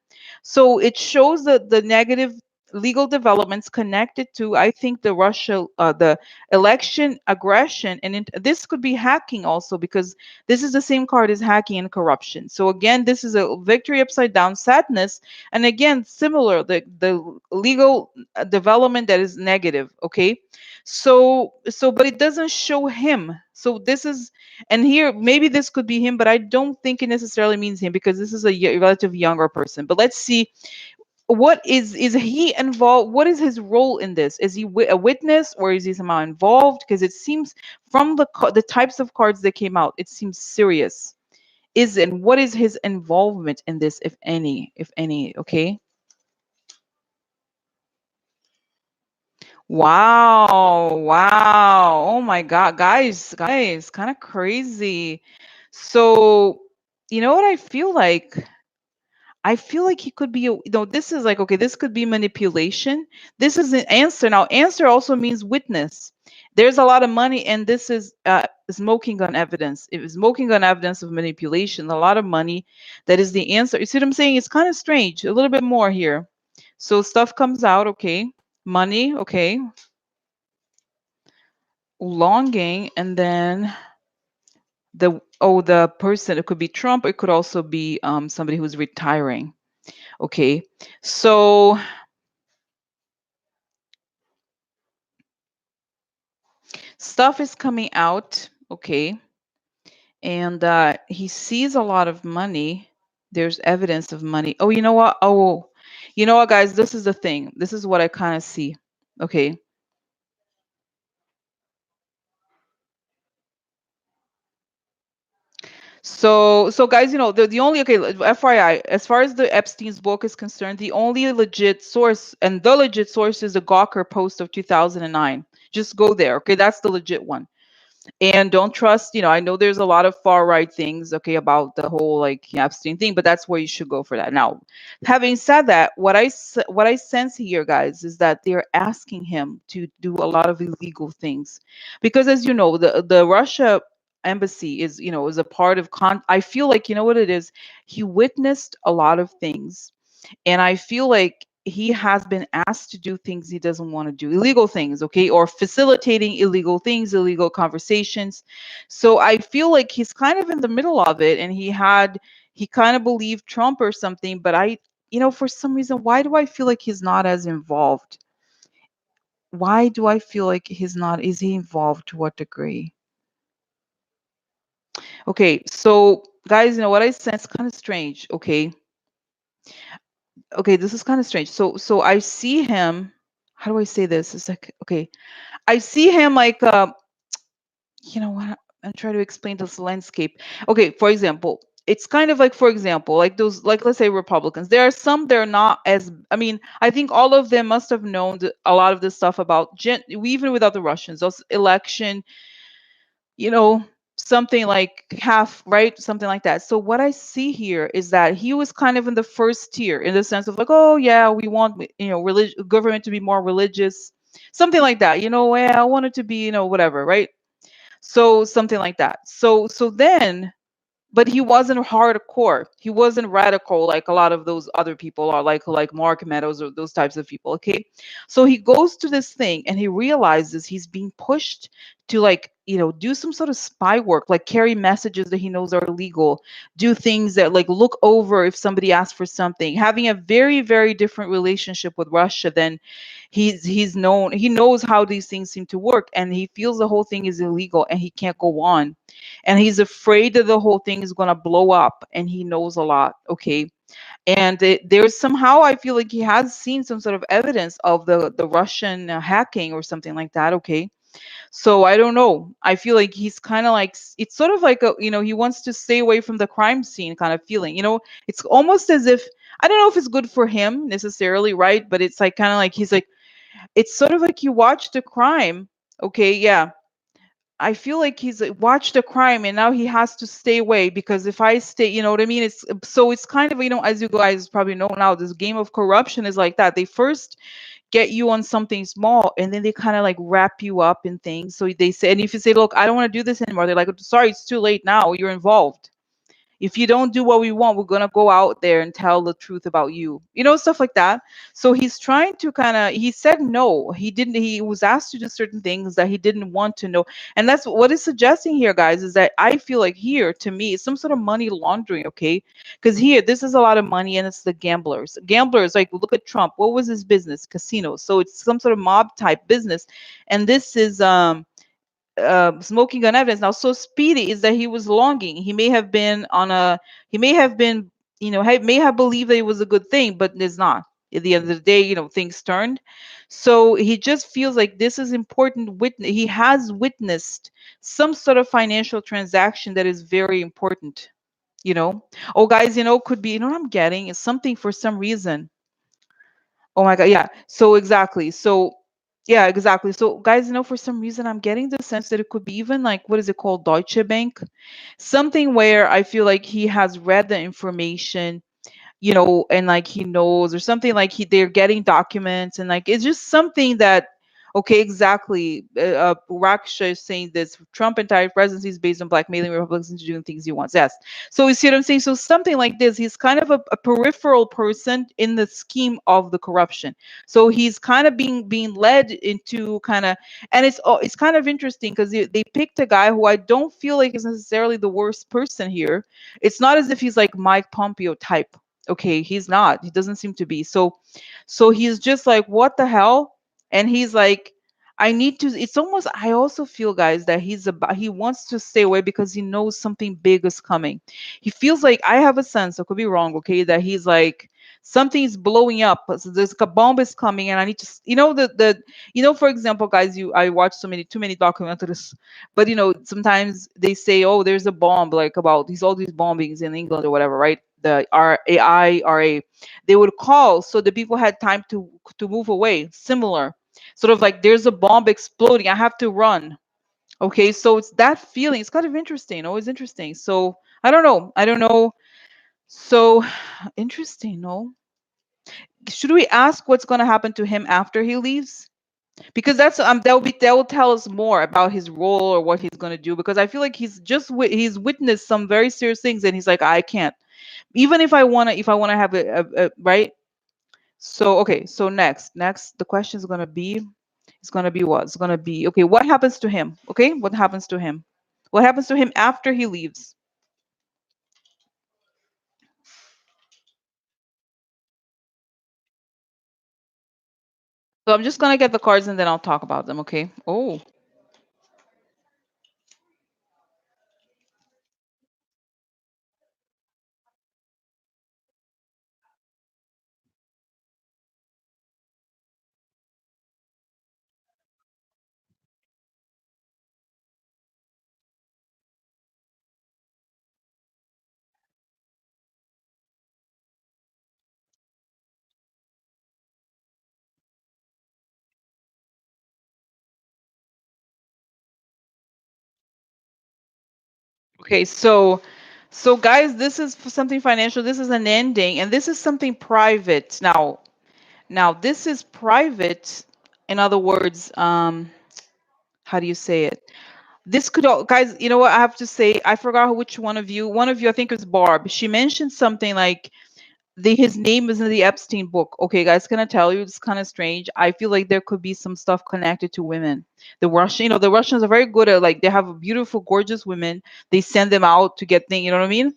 So it shows the negative legal developments connected to, I think, the election aggression, and this could be hacking also because this is the same card as hacking and corruption. So again, this is a victory upside down, sadness, and again, similar the legal development that is negative. Okay, but it doesn't show him. So this is, and here maybe this could be him, but I don't think it necessarily means him because this is a relative younger person. But let's see, what is he involved? What is his role in this? Is he a witness or is he somehow involved? Because it seems from the types of cards that came out, it seems serious. And what is his involvement in this, if any? If any, okay. Wow, wow. Oh my God, guys, kind of crazy. So, you know what I feel like? I feel like he could be, this is like, okay, this could be manipulation. This is an answer. Now, answer also means witness. There's a lot of money, and this is smoking gun evidence. It was smoking gun evidence of manipulation, a lot of money. That is the answer. You see what I'm saying? It's kind of strange. A little bit more here. So stuff comes out, okay. Money, okay. Longing, and then the person, it could be Trump, it could also be somebody who's retiring. Okay. So stuff is coming out, okay, and he sees a lot of money. There's evidence of money. Oh, you know what? Oh, you know what, guys? This is the thing. This is what I kind of see. Okay. So guys, the only, okay, FYI, as far as the Epstein's book is concerned, the only legit source, and the legit source, is the Gawker post of 2009. Just go there, okay? That's the legit one. And don't trust, I know there's a lot of far right things, okay, about the whole like Epstein thing, but that's where you should go for that. Now, having said that, what I sense here, guys, is that they're asking him to do a lot of illegal things, because as you know, the Russia embassy is a part of I feel like, you know what it is, he witnessed a lot of things, and I feel like he has been asked to do things he doesn't want to do, illegal things, okay, or facilitating illegal things, illegal conversations. So I feel like he's kind of in the middle of it, and he kind of believed Trump or something, but for some reason, why do I feel like he's not as involved? Why do I feel like he's not? Is he involved? To what degree? Okay, so guys, you know what I sense kind of strange, okay? Okay, this is kind of strange. So I see him, how do I say this? It's like, okay, I see him like you know what? I'm trying to explain this landscape. Okay, for example, it's kind of like, for example, like those, like let's say Republicans. There are some they're not as. I mean, I think all of them must have known a lot of this stuff about even without the Russians, those election, you know, something like half, right? Something like that. So what I see here is that he was kind of in the first tier in the sense of like, oh yeah, we want, government to be more religious, something like that. Yeah, I want it to be, whatever, right? So something like that. So then, but he wasn't hardcore. He wasn't radical like a lot of those other people are, like Mark Meadows or those types of people. Okay, so he goes to this thing and he realizes he's being pushed to, like, do some sort of spy work, like carry messages that he knows are illegal, do things that, like, look over if somebody asks for something, having a very very different relationship with Russia than he knows how these things seem to work, and he feels the whole thing is illegal and he can't go on, and he's afraid that the whole thing is going to blow up, and he knows a lot. Okay, and there's somehow, I feel like he has seen some sort of evidence of the Russian hacking or something like that. Okay, so I don't know, I feel like he's kind of like it's sort of like he wants to stay away from the crime scene kind of feeling. It's almost as if, I don't know if it's good for him necessarily, right? But it's like kind of like he's like, it's sort of like you watch the crime. Okay, yeah, I feel like he's watched a crime and now he has to stay away, because if I stay, you know what I mean? It's kind of, as you guys probably know now, this game of corruption is like that. They first get you on something small and then they kind of like wrap you up in things. So they say, and if you say, look, I don't want to do this anymore, they're like, sorry, it's too late now. You're involved. If you don't do what we want, we're gonna go out there and tell the truth about you, stuff like that. So he's trying to kind of, he said no, he didn't, he was asked to do certain things that he didn't want to know. And that's what it's suggesting here, guys, is that I feel like here, to me, it's some sort of money laundering. Okay, because here this is a lot of money, and it's the gamblers, like look at Trump. What was his business? Casinos. So it's some sort of mob type business, and this is smoking gun evidence. Now, so speedy is that he was longing. He may have been on a, he may have been, may have believed that it was a good thing, but it's not. At the end of the day, things turned. So he just feels like this is important. Witness, he has witnessed some sort of financial transaction that is very important. You know, oh guys, could be. What I'm getting is something for some reason. Oh my God. Yeah. So exactly. So yeah, exactly. So guys, for some reason I'm getting the sense that it could be even like, what is it called? Deutsche Bank. Something where I feel like he has read the information, and like he knows, or something like they're getting documents, and like it's just something that, okay, exactly. Raksha is saying this: Trump entire presidency is based on blackmailing Republicans into doing things he wants. Yes. So you see what I'm saying? So something like this, he's kind of a peripheral person in the scheme of the corruption. So he's kind of being led into kind of, and it's kind of interesting because they picked a guy who I don't feel like is necessarily the worst person here. It's not as if he's like Mike Pompeo type. Okay, he's not. He doesn't seem to be. So he's just like, what the hell? And he's like, I need to, it's almost, I also feel, guys, that he wants to stay away because he knows something big is coming. He feels like, I have a sense, I could be wrong, okay, that he's like, something's blowing up. So there's a bomb is coming, and I need to, for example, guys, I watch too many documentaries, but sometimes they say, oh, there's a bomb, like about all these bombings in England or whatever, right? The RAI, they would call so the people had time to move away. Similar, sort of like, there's a bomb exploding, I have to run. Okay, so it's that feeling. It's kind of interesting. Always interesting. So I don't know. So interesting. No, should we ask what's going to happen to him after he leaves? Because that will tell us more about his role or what he's going to do, because I feel like he's witnessed some very serious things, and he's like, I can't, even if I want to have a right. So okay, so next the question is going to be, what? It's going to be, okay, what happens to him? Okay, what happens to him? What happens to him after he leaves? So I'm just going to get the cards and then I'll talk about them, okay? Oh, Okay, so guys, this is something financial. This is an ending, and this is something private. Now this is private. In other words, how do you say it? This could all, guys, you know what I have to say? I forgot which one of you. One of you, I think it was Barb. She mentioned something like his name is in the Epstein book. Okay, guys, can I tell you it's kind of strange? I feel like there could be some stuff connected to women. The Russian, the Russians are very good at, like, they have beautiful, gorgeous women. They send them out to get things. You know what I mean?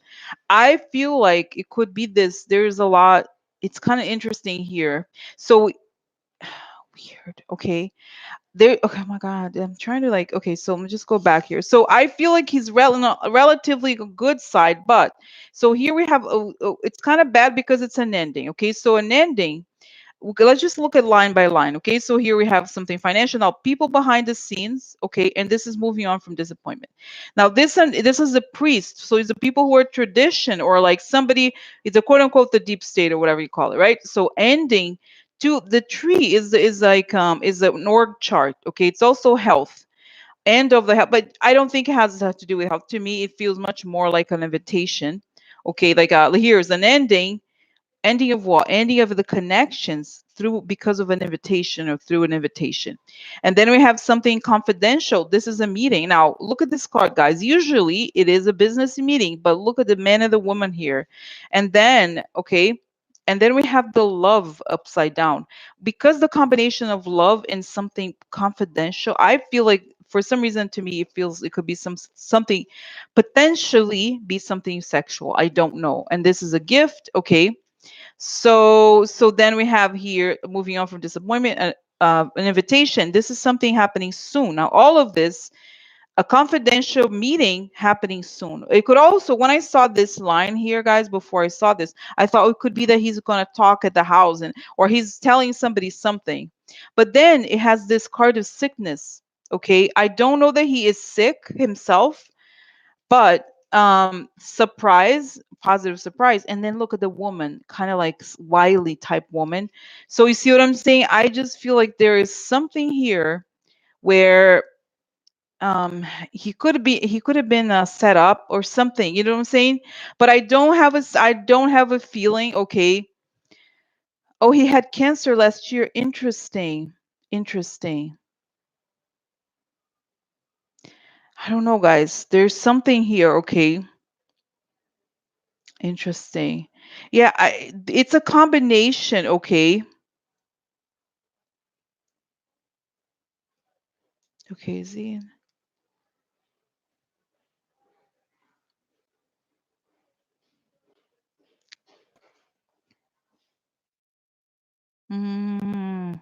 I feel like it could be this. There's a lot. It's kind of interesting here. So weird. Okay, there, okay, oh my god, I'm trying to, like, okay, so let me just go back here. So I feel like he's relatively a good side, but so here we have it's kind of bad because it's an ending. Okay, so an ending, okay, let's just look at line by line. Okay, so here we have something financial. Now, people behind the scenes. Okay, and this is moving on from disappointment. Now, this is the priest. So it's the people who are tradition, or like somebody, it's a quote unquote the deep state or whatever you call it, right? So ending to the tree is like is an org chart. Okay, it's also health. End of the health, but I don't think it has to do with health. To me, it feels much more like an invitation. Okay, like here's an ending. Ending of what? Ending of the connections through, because of an invitation or through an invitation. And then we have something confidential. This is a meeting. Now look at this card, guys. Usually it is a business meeting, but look at the man and the woman here. And then, okay, and then we have the love upside down. Because the combination of love and something confidential, I feel like for some reason, to me, it feels it could be something, potentially be something sexual. I don't know. And this is a gift. Okay, so then we have here, moving on from disappointment, an invitation. This is something happening soon. Now, all of this, a confidential meeting happening soon. It could also, when I saw this line here, guys, before I saw this, I thought it could be that he's going to talk at the house, and or he's telling somebody something. But then it has this card of sickness. Okay, I don't know that he is sick himself, but surprise, positive surprise. And then look at the woman, kind of like wily type woman. So you see what I'm saying? I just feel like there is something here where he could have been set up or something, you know what I'm saying? But I don't have a feeling. Okay, oh, he had cancer last year. Interesting. Interesting. I don't know, guys, there's something here. Okay, interesting. Yeah, it's a combination. Okay. Okay, Z. Mm.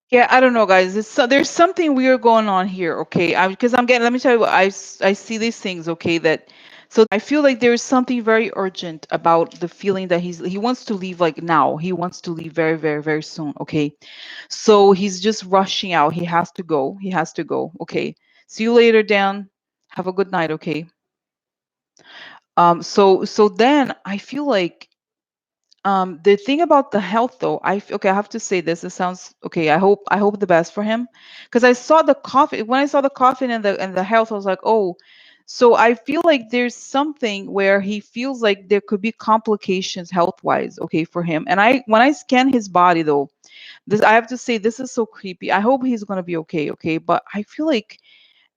Yeah, I don't know, guys. There's something weird going on here. Okay, because I'm getting. Let me tell you, what I see these things. Okay, that so I feel like there's something very urgent about the feeling that he wants to leave like now. He wants to leave very, very, very soon. Okay, so he's just rushing out. He has to go. He has to go. Okay, see you later, Dan. Have a good night. Okay. So then I feel like the thing about the health, though, okay, I have to say this. It sounds okay. I hope the best for him, because I saw the coffin. When I saw the coffin and the health, I was like, oh. So I feel like there's something where he feels like there could be complications health wise. Okay, for him. And when I scan his body, though, this I have to say this is so creepy. I hope he's gonna be okay. Okay, but I feel like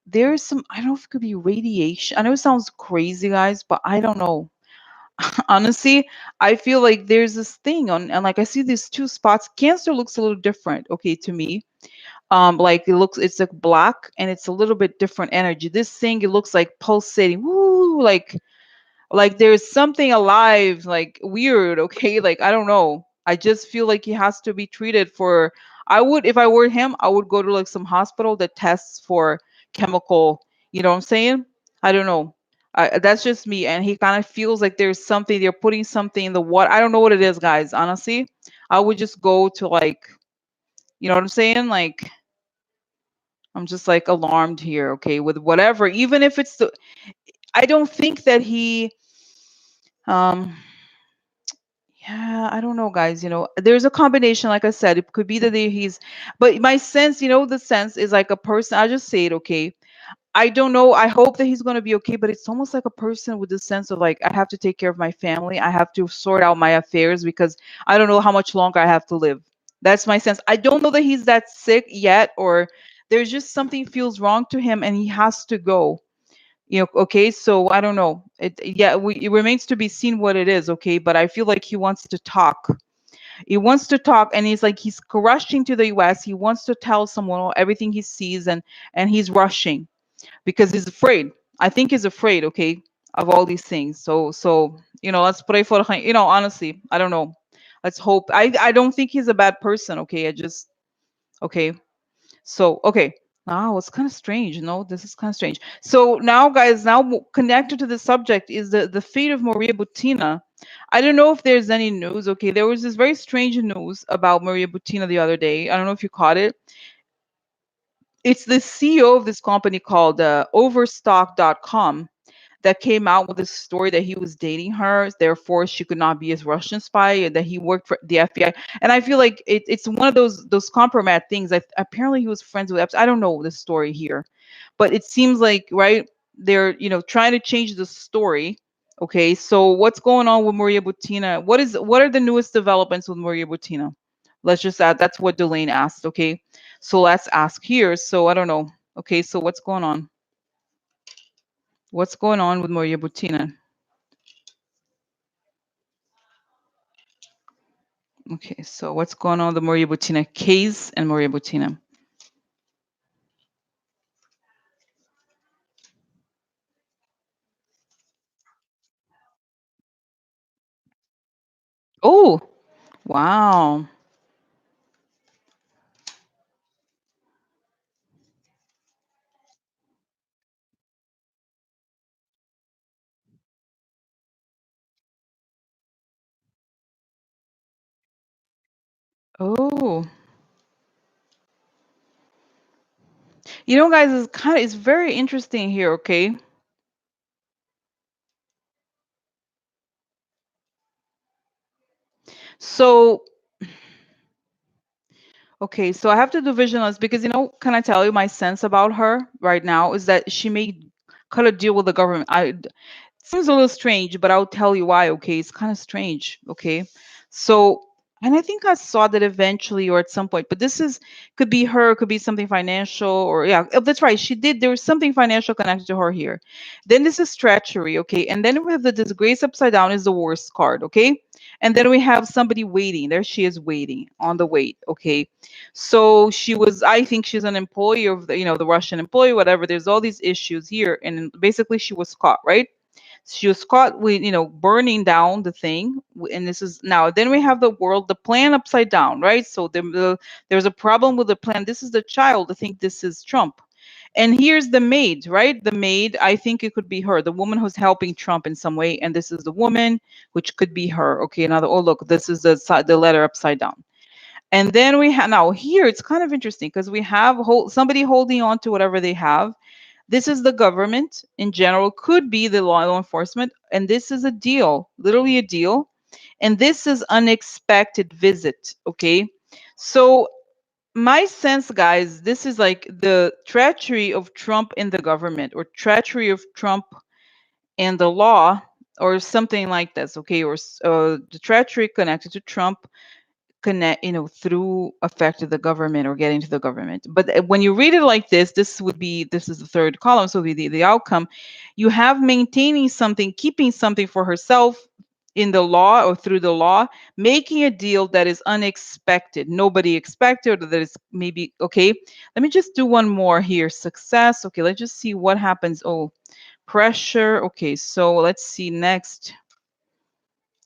there's some. I don't know if it could be radiation. I know it sounds crazy, guys, but I don't know. Honestly, I feel like there's this thing on, and like I see these two spots. Cancer looks a little different, okay, to me. Like it's like black, and it's a little bit different energy. This thing, it looks like pulsating, woo, like there's something alive, like weird, okay? Like I don't know. I just feel like he has to be treated for. I would, if I were him, I would go to like some hospital that tests for chemical. You know what I'm saying? I don't know. That's just me. And he kind of feels like there's something, they're putting something in the water. I don't know what it is, guys. Honestly, I would just go to like, you know what I'm saying? Like I'm just like alarmed here, okay, with whatever, even if it's the. I don't think that he Um, yeah, I don't know, guys. There's a combination, like I said, it could be that but my sense, the sense is like a person. I just say it, okay. I don't know. I hope that he's going to be okay, but it's almost like a person with the sense of like, I have to take care of my family. I have to sort out my affairs because I don't know how much longer I have to live. That's my sense. I don't know that he's that sick yet, or there's just something feels wrong to him and he has to go. Okay, so I don't know. Yeah, it remains to be seen what it is, okay, but I feel like he wants to talk. He wants to talk, and he's rushing to the US. He wants to tell someone everything he sees, and he's rushing because he's afraid. I think he's afraid, okay, of all these things. So let's pray for him. Honestly, I don't know. Let's hope. I don't think he's a bad person, okay? I just okay. So, okay. Now it's kind of strange. No, this is kind of strange. So now, guys, connected to the subject is the fate of Maria Butina. I don't know if there's any news. Okay, there was this very strange news about Maria Butina the other day. I don't know if you caught it. It's the CEO of this company called Overstock.com that came out with this story that he was dating her, therefore she could not be his Russian spy, and that he worked for the FBI. And I feel like it's one of those compromat things. Apparently he was friends with Epstein. I don't know the story here, but it seems like right they're trying to change the story. Okay, so what's going on with Maria Butina? What are the newest developments with Maria Butina? Let's just add. That's what Delane asked. Okay, so let's ask here. So I don't know. Okay, so what's going on? What's going on with Maria Butina? Okay, so what's going on with the Maria Butina case and Maria Butina? Oh, wow. Oh, guys, it's very interesting here. Okay, so okay, so I have to do visualize because can I tell you my sense about her right now is that she made cut a deal with the government. Seems a little strange, but I'll tell you why. Okay, it's kind of strange. Okay, so and I think I saw that eventually or at some point, but this is could be her, could be something financial, or yeah, that's right. She did. There was something financial connected to her here. Then this is treachery. Okay, and then we have the disgrace upside down is the worst card. Okay, and then we have somebody waiting. There she is waiting on the wait. Okay, so she was. I think she's an employee of the Russian employee, whatever. There's all these issues here, and basically she was caught, right? She was caught with burning down the thing, and this is now. Then we have the plan upside down, right? So there's a problem with the plan. This is the child. I think this is Trump, and here's the maid, right? The maid. I think it could be her, the woman who's helping Trump in some way, and this is the woman, which could be her. Okay, now oh look, this is the letter upside down. And then we have now here. It's kind of interesting because we have somebody holding on to whatever they have. This is the government in general, could be the law enforcement, and this is a deal, literally a deal. And this is unexpected visit. Okay. So my sense, guys, this is like the treachery of Trump in the government, or treachery of Trump and the law, or something like this. Okay. Or the treachery connected to Trump connect through affected the government or getting to the government. But when you read it like this is the third column, so the outcome. You have maintaining something, keeping something for herself in the law or through the law, making a deal that is unexpected, nobody expected, or that is maybe okay. Let me just do one more here. Success. Okay, let's just see what happens. Oh, pressure. Okay, so let's see next.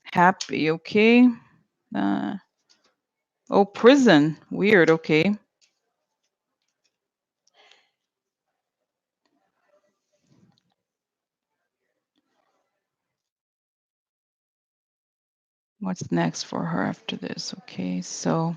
Happy. Okay. uh, Oh, prison. Weird. Okay. What's next for her after this? Okay. So,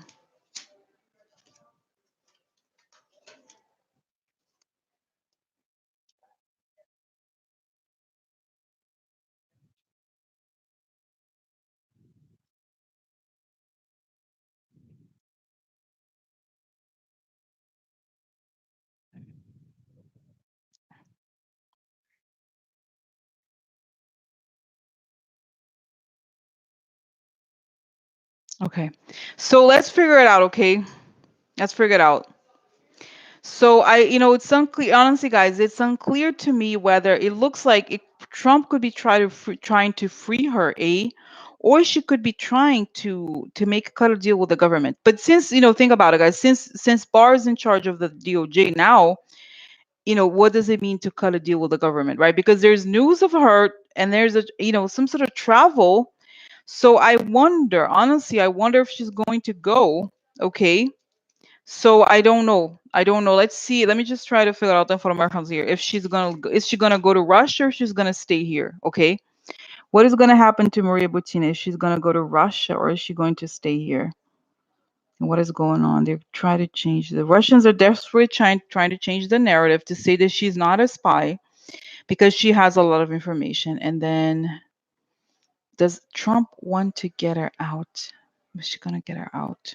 Okay. So let's figure it out, okay? Let's figure it out. So it's unclear. Honestly, guys, it's unclear to me whether it looks like Trump could be trying to free her, or she could be trying to make a cut a deal with the government. But since think about it, guys. Since Barr is in charge of the DOJ now, what does it mean to cut a deal with the government, right? Because there's news of her, and there's some sort of travel. So I wonder, honestly, I wonder if she's going to go. Okay, so I don't know. I don't know. Let's see. Let me just try to figure out the for Americans here. If is she gonna go to Russia, or she's gonna stay here? Okay. What is gonna happen to Maria Butina? Is she's gonna go to Russia, or is she going to stay here? And what is going on? They're trying to change. The Russians are desperately trying to change the narrative to say that she's not a spy because she has a lot of information. And then, does Trump want to get her out? Is she gonna get her out?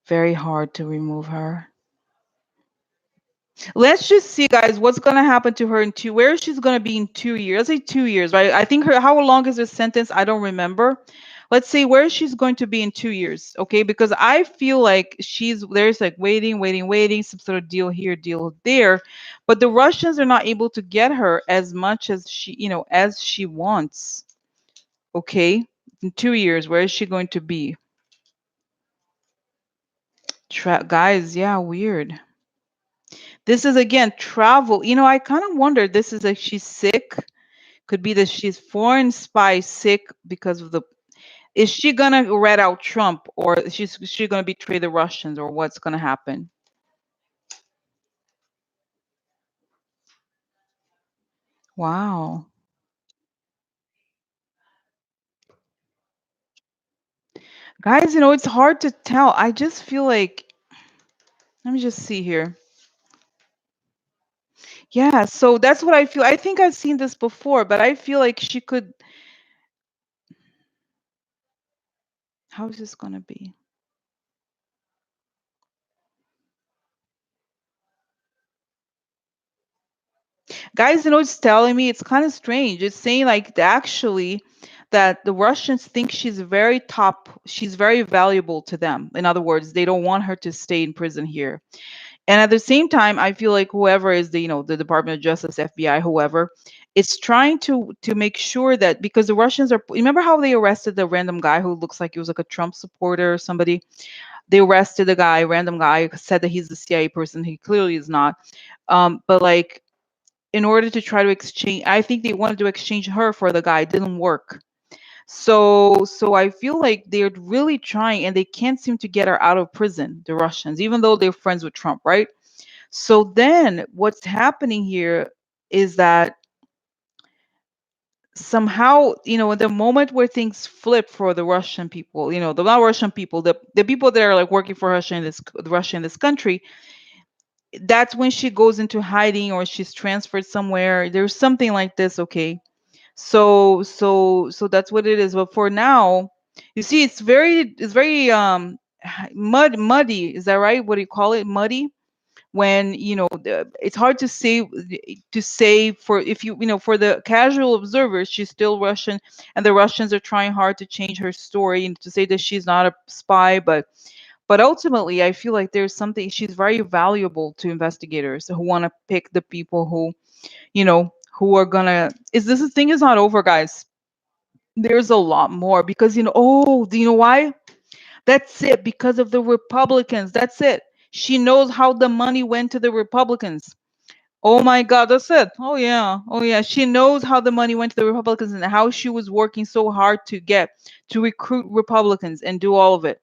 Very hard to remove her. Let's just see, guys, what's gonna happen to her where she's gonna be in 2 years. Let's say 2 years, right? I think how long is her sentence? I don't remember. Let's say where she's going to be in 2 years, okay? Because I feel like there's like waiting, some sort of deal here, deal there. But the Russians are not able to get her as much as she wants. Okay. In 2 years, where is she going to be? Guys, yeah, weird. This is again travel. I kind of wonder. This is like she's sick. Could be that she's foreign spy sick because of the. Is she gonna rat out Trump, or is she gonna betray the Russians, or what's gonna happen? Wow, guys, it's hard to tell. I just feel like, let me just see here. Yeah, so that's what I feel. I think I've seen this before, but I feel like she could. How is this gonna be? Guys, it's telling me it's kind of strange. It's saying like actually that the Russians think she's very valuable to them. In other words, they don't want her to stay in prison here. And at the same time, I feel like whoever is the Department of Justice, FBI, whoever, it's trying to make sure that, because the Russians are, remember how they arrested the random guy who looks like he was like a Trump supporter or somebody? They arrested the guy, random guy, said that he's the CIA person. He clearly is not. But like, in order to try to exchange, I think they wanted to exchange her for the guy. It didn't work. So I feel like they're really trying, and they can't seem to get her out of prison, the Russians, even though they're friends with Trump, right? So then what's happening here is that somehow, in the moment where things flip for the Russian people, the not Russian people, the people that are like working for Russia in this country, that's when she goes into hiding, or she's transferred somewhere. There's something like this, okay? So that's what it is. But for now, you see, it's very muddy. Is that right? What do you call it? Muddy. When it's hard to say for, if for the casual observers, she's still Russian, and the Russians are trying hard to change her story and to say that she's not a spy. But ultimately, I feel like there's something, she's very valuable to investigators who want to pick the people who are gonna, is this thing is not over, guys. There's a lot more, because do you know why? That's it, because of the Republicans. That's it. She knows how the money went to the Republicans. Oh my God, that's it. Oh yeah. Oh yeah. She knows how the money went to the Republicans, and how she was working so hard to recruit Republicans and do all of it.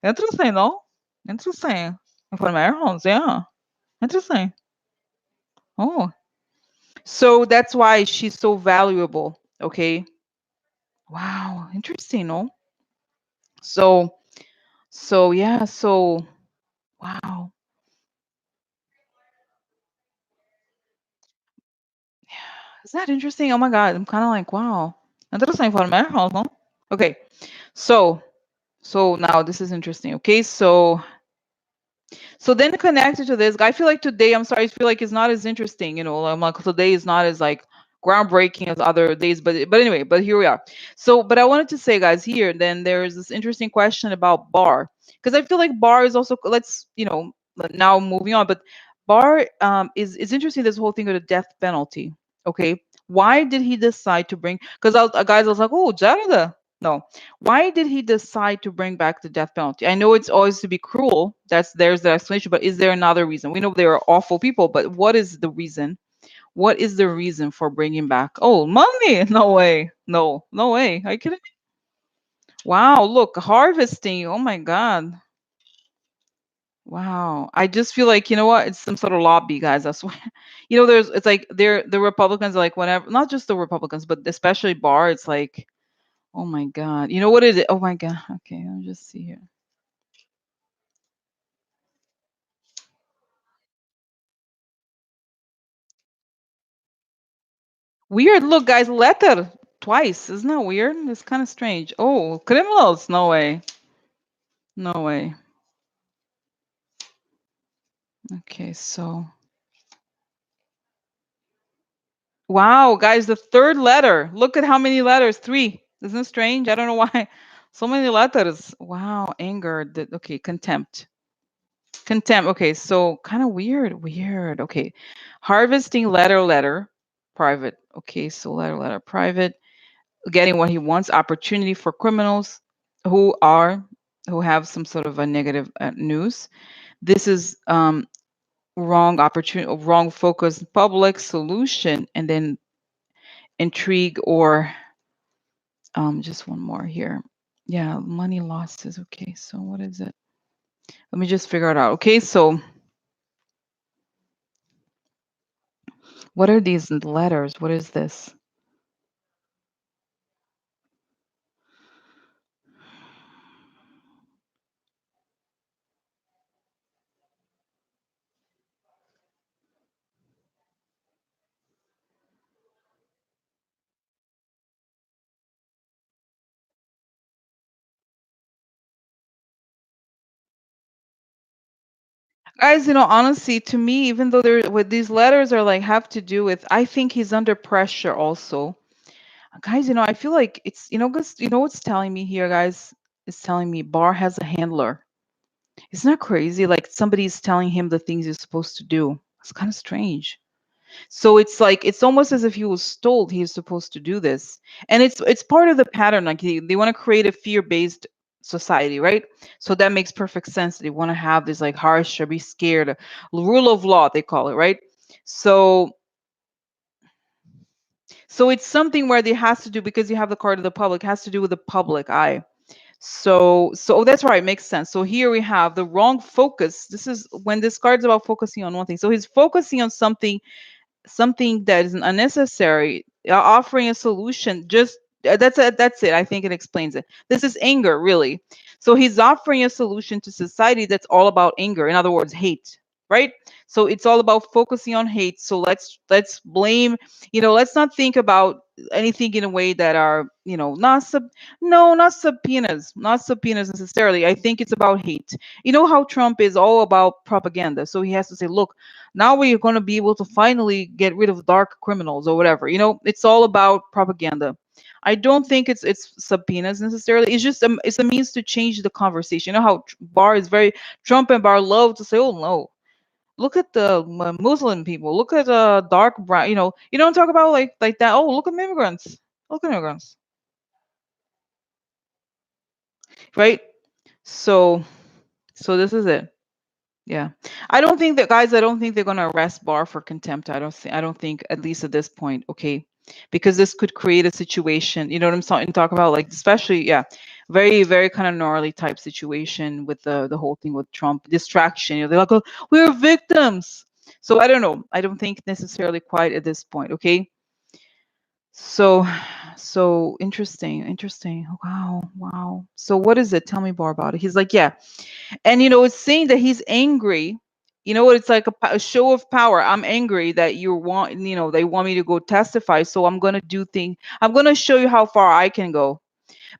Interesting, no? Interesting. For Americans, yeah. Interesting. Oh. So that's why she's so valuable. Okay. Wow. Interesting, no? So yeah, wow. Is that interesting? Oh my God. I'm kind of like, wow. Interesting for Americans, no? Okay. So now this is interesting. Okay. So then connected to this, I feel like today, I'm sorry, I feel like it's not as interesting, I'm like, today is not as like groundbreaking as other days, but anyway, but here we are. So, but I wanted to say, guys, here then there's this interesting question about Barr, because I feel like Barr is also, let's now moving on, but Barr is interesting, this whole thing of the death penalty. Okay, why did he decide to bring? Because guys, I was like, oh, Jarada. No, why did he decide to bring back the death penalty? I know it's always to be cruel. There's the explanation, but is there another reason? We know they are awful people, but what is the reason? What is the reason for bringing back? Oh, money? No way. No, no way. Are you kidding me? Wow, look, harvesting. Oh my God. Wow. I just feel like, you know what? It's some sort of lobby, guys. I swear. It's like the Republicans are like whenever, not just the Republicans, but especially Barr, it's like, oh my God. You know what is it? Oh my God. Okay, let me just see here. Weird. Look, guys, letter twice. Isn't that weird? It's kind of strange. Oh, criminals. No way. No way. Okay, so wow, guys, the third letter. Look at how many letters. 3. Isn't it strange? I don't know why. So many letters. Wow, anger. Okay, contempt. Contempt. Okay, so kind of weird. Weird. Okay. Harvesting letter, private. Okay, so letter, private. Getting what he wants, opportunity for criminals who have some sort of a negative news. This is wrong opportunity, wrong focus, public solution, and then intrigue or just one more here. Yeah, money losses. Okay, so what is it? Let me just figure it out. Okay, so what are these letters? What is this? Guys, honestly, to me, even though what these letters are like have to do with, I think he's under pressure also. Guys, I feel like it's, 'cause what's telling me here, guys? It's telling me Barr has a handler. Isn't that crazy? Like somebody's telling him the things he's supposed to do. It's kind of strange. So it's like it's almost as if he was told he's supposed to do this, and it's part of the pattern. Like they want to create a fear-based society, right? So that makes perfect sense. They want to have this like harsh or be scared, rule of law they call it, right? So it's something where they has to do because you have the card of the public has to do with the public eye. So that's right, it makes sense. So here we have the wrong focus. This is when this card's about focusing on one thing. So he's focusing on something that is unnecessary, offering a solution. Just that's it. I think it explains it. This is anger, really. So he's offering a solution to society that's all about anger, in other words, hate, right? So it's all about focusing on hate. So let's blame, let's not think about anything in a way that are, not no, not subpoenas, not subpoenas necessarily. I think it's about hate. You know how Trump is all about propaganda, so he has to say, look, now we're going to be able to finally get rid of dark criminals or whatever. It's all about propaganda. I don't think it's subpoenas necessarily. It's just it's a means to change the conversation. You know how Barr is very Trump and Barr love to say, oh no, look at the Muslim people, look at dark brown. You don't talk about like that. Oh, look at immigrants, look at immigrants, right? So this is it. Yeah. I don't think they're gonna arrest Barr for contempt. I don't think, at least at this point, okay. Because this could create a situation, you know what I'm talking about? Like especially, yeah, very, very kind of gnarly type situation with the whole thing with Trump. Distraction, they're like, oh, we're victims. So I don't know. I don't think necessarily quite at this point, okay? So interesting, interesting. Wow, wow. So what is it? Tell me more about it. He's like, yeah. And it's saying that he's angry. You know what? It's like a show of power. I'm angry that they want me to go testify. So I'm gonna do things. I'm gonna show you how far I can go.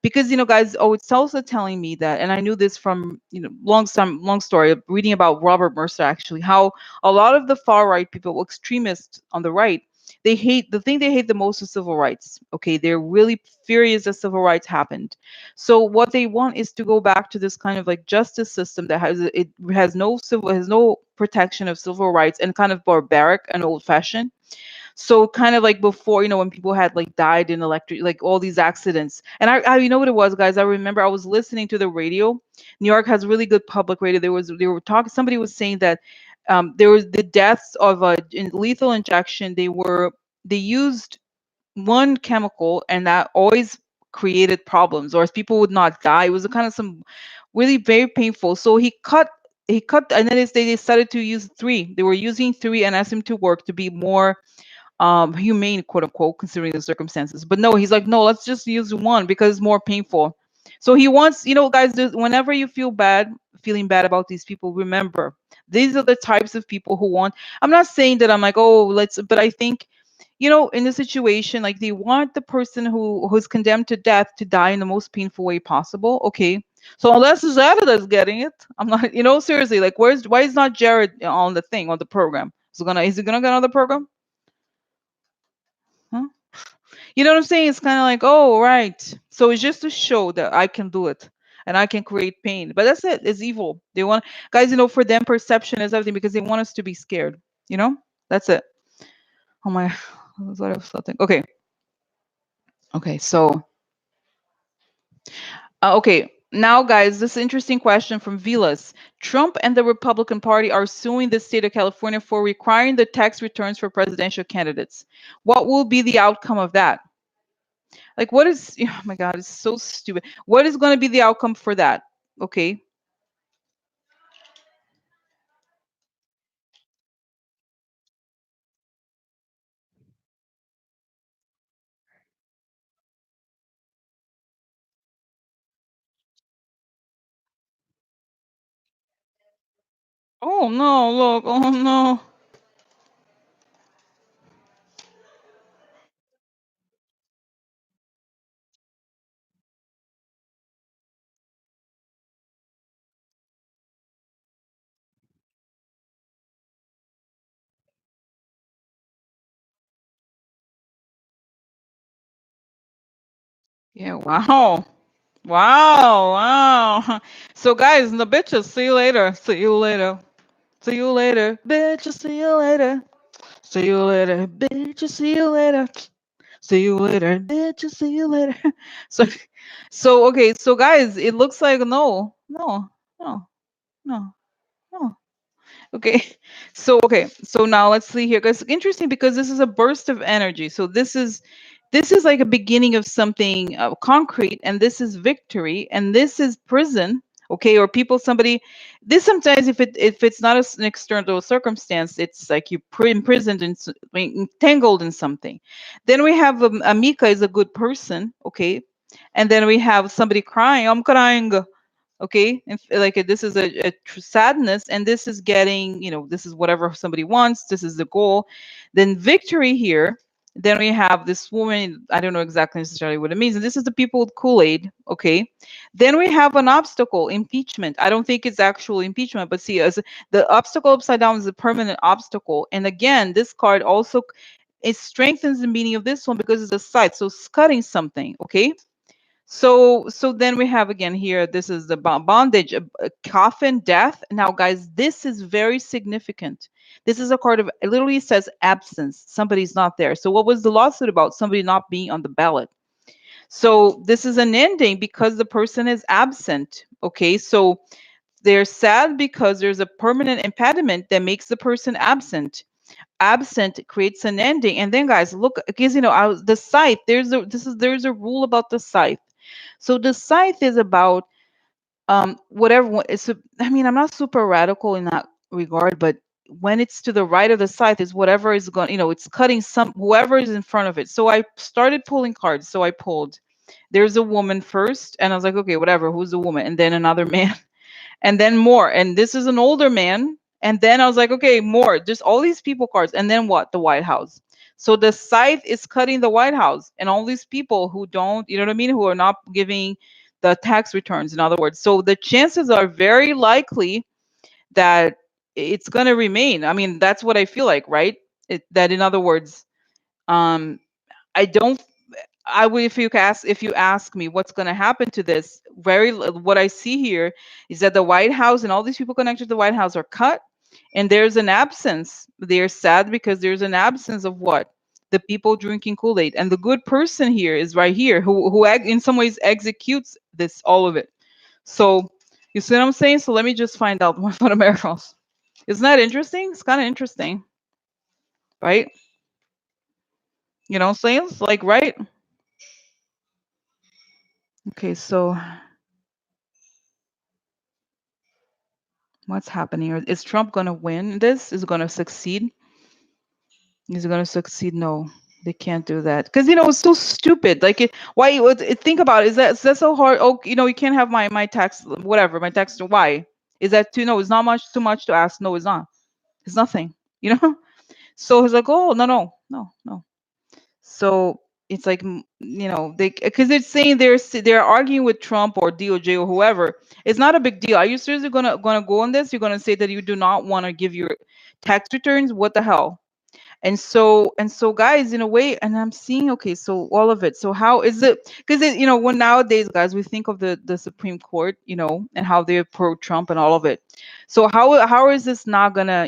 Because guys, oh, it's also telling me that, and I knew this from long story reading about Robert Mercer, actually, how a lot of the far right people, extremists on the right, they hate, the thing they hate the most is civil rights. Okay, they're really furious that civil rights happened. So what they want is to go back to this kind of like justice system that has no civil, has no protection of civil rights, and kind of barbaric and old fashioned. So kind of like before, when people had like died in electric, like all these accidents. And I you know what it was, guys? I remember I was listening to the radio. New York has really good public radio. They were talking. Somebody was saying that there was the deaths of lethal injection. They used one chemical, and that always created problems, or people would not die. It was a kind of some really very painful. So he cut, and then they decided to use three. They were using three and asked him to work to be more humane, quote unquote, considering the circumstances. But no, he's like, no, let's just use one because it's more painful. So he wants, guys, whenever you feeling bad about these people, remember, these are the types of people who want. I'm not saying that I'm like, oh, but I think, in a situation like, they want the person who's condemned to death to die in the most painful way possible. Okay. So unless it's Jared that's getting it, I'm not, seriously, like, why is not Jared on the program? Is he gonna get on the program? Huh? You know what I'm saying? It's kind of like, oh, right. So it's just to show that I can do it and I can create pain. But that's it. It's evil. They want, guys, for them, perception is everything because they want us to be scared. That's it. Oh my, what I was something. Okay. Okay. So, okay. Now, guys, this interesting question from Vilas. Trump and the Republican Party are suing the state of California for requiring the tax returns for presidential candidates. What will be the outcome of that? Like, what is, oh my God, it's so stupid. What is going to be the outcome for that? Okay. Oh no, look, oh no. Yeah, wow. Wow, wow. So guys, the bitches, see you later. See you later. See you later. Bitches, see you later. See you later. Bitches, see you later. See you later. Bitches, see you later. So okay, so guys, it looks like no, no, no, no, no. Okay. So now let's see here. It's interesting because this is a burst of energy. So this is like a beginning of something concrete, and this is victory, and this is prison. Okay, or people, somebody. This sometimes, if it's not an external circumstance, it's like you imprisoned and entangled in something. Then we have Amika is a good person. Okay, and then we have somebody crying. I'm crying. Okay, like this is a sadness, and this is getting, this is whatever somebody wants, this is the goal. Then victory here. Then we have this woman, I don't know exactly necessarily what it means, and this is the people with Kool-Aid. Okay, then we have an obstacle, impeachment. I don't think it's actual impeachment, but see, as the obstacle upside down is a permanent obstacle. And again, this card also, it strengthens the meaning of this one because it's a side, so it's cutting something. Okay, so then we have again here, this is the bondage, a coffin, death. Now, guys, this is very significant. This is a card of, it literally says absence. Somebody's not there. So what was the lawsuit about? Somebody not being on the ballot. So this is an ending because the person is absent. Okay, so they're sad because there's a permanent impediment that makes the person absent. Absent creates an ending. And then, guys, look, because the scythe, there's a rule about the scythe. So the scythe is about whatever. I mean, I'm not super radical in that regard, but when it's to the right of the scythe is whatever is going, it's cutting whoever is in front of it. So I started pulling cards. So I pulled, there's a woman first, and I was like, okay, whatever, who's the woman? And then another man, and then more. And this is an older man. And then I was like, okay, more, just all these people cards. And then what? The White House. So the scythe is cutting the White House and all these people who don't, you know what I mean, who are not giving the tax returns, in other words. So the chances are very likely that it's going to remain. I mean, that's what I feel like, right? That, in other words, Um, I don't. I would if you ask me what's going to happen to this, what I see here is that the White House and all these people connected to the White House are cut, and there's an absence. They're sad because there's an absence of what the people drinking Kool-Aid, and the good person here is right here, who in some ways executes this all of it. So you see what I'm saying? So let me just find out more about miracles. Isn't that interesting? It's kind of interesting, right? You know what I'm saying? It's like, right? Okay, so what's happening? Is Trump going to win this? Is it going to succeed? Is it going to succeed? No, they can't do that. Because, it's so stupid. Like, why? Think about it. Is that so hard? Oh, you can't have my tax, whatever, my tax. Why? Is that too? No, it's not too much to ask. No, it's not. It's nothing, you know? So he's like, oh, no, no, no, no. So it's like, because it's saying they're arguing with Trump or DOJ or whoever. It's not a big deal. Are you seriously gonna go on this? You're gonna say that you do not want to give your tax returns? What the hell? And so, guys, in a way, and I'm seeing, okay, so all of it. So how is it? Because when nowadays, guys, we think of the Supreme Court, and how they're pro Trump and all of it. So how is this not gonna,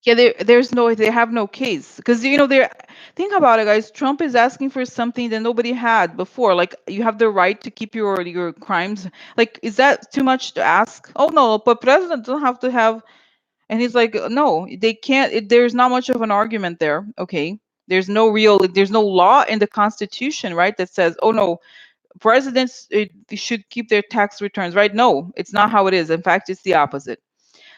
Yeah, they have no case because they're think about it, guys. Trump is asking for something that nobody had before. Like, you have the right to keep your crimes. Like, is that too much to ask? Oh no, but president don't have to have. And he's like, no, they can't. There's not much of an argument there. Okay, there's no law in the Constitution, right, that says, oh no, presidents should keep their tax returns, right? No, it's not how it is. In fact, it's the opposite.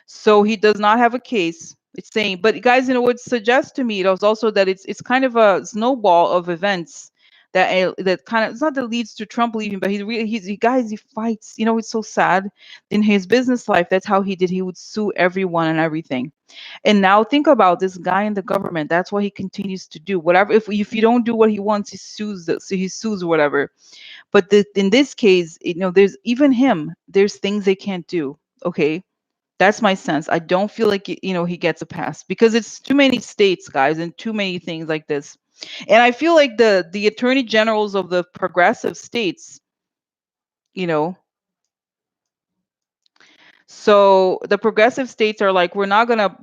So he does not have a case. It's saying, but guys, what suggests to me it was also that it's kind of a snowball of events that kind of, it's not that leads to Trump leaving, but guys, he fights. It's so sad. In his business life, that's how he did. He would sue everyone and everything. And now think about this guy in the government. That's what he continues to do. Whatever, if you don't do what he wants, he sues whatever. But in this case, there's even him. There's things they can't do. Okay, that's my sense. I don't feel like he gets a pass because it's too many states, guys, and too many things like this. And I feel like the attorney generals of the progressive states, you know, so the progressive states are like, we're not gonna,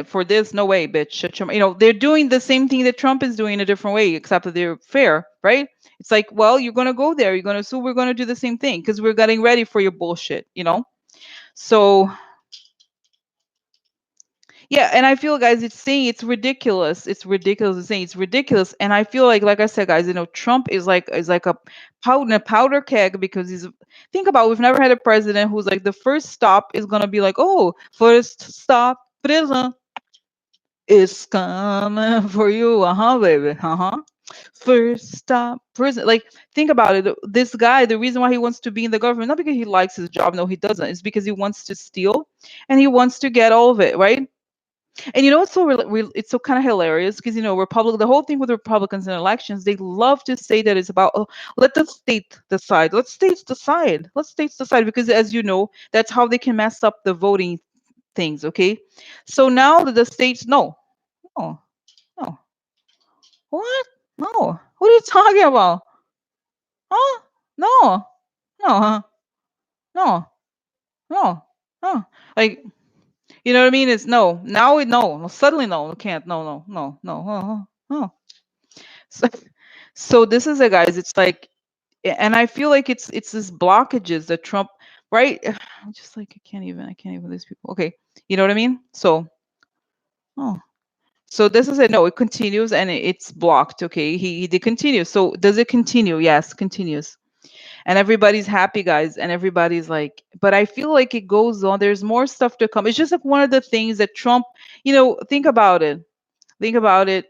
for this, no way, bitch. Shut your they're doing the same thing that Trump is doing in a different way, except that they're fair, right? It's like, well, you're gonna go there, you're gonna sue, we're gonna do the same thing because we're getting ready for your bullshit. So yeah, and I feel, guys, it's saying it's ridiculous. It's ridiculous. It's saying it's ridiculous. And I feel like I said, guys, Trump is like a powder keg because think about we've never had a president who's like the first stop is gonna be like, oh, first stop prison is coming for you. Uh-huh, baby. Uh-huh. First stop prison. Like, think about it. This guy, the reason why he wants to be in the government, not because he likes his job, no, he doesn't. It's because he wants to steal and he wants to get all of it, right? And it's so it's so kind of hilarious because the whole thing with Republicans in elections, they love to say that it's about, oh, let the state decide. Let states decide. Let states decide because, as you know, that's how they can mess up the voting things. Okay, so now that the states, no, no, no, what? No, what are you talking about? Huh? No, no, huh? No, no, no. Like, you know what I mean? It's no. Now no. Suddenly no. Can't. No. No. No. No. No. So, so this is it, guys. It's like, and I feel like it's this blockages that Trump, right? I'm just like, I can't even these people. Okay, you know what I mean? So, oh, so this is it. No, it continues and it's blocked. Okay, they continue. So does it continue? Yes, continues. And everybody's happy, guys, and everybody's like, but I feel like it goes on. There's more stuff to come. It's just like one of the things that Trump, think about it. Think about it.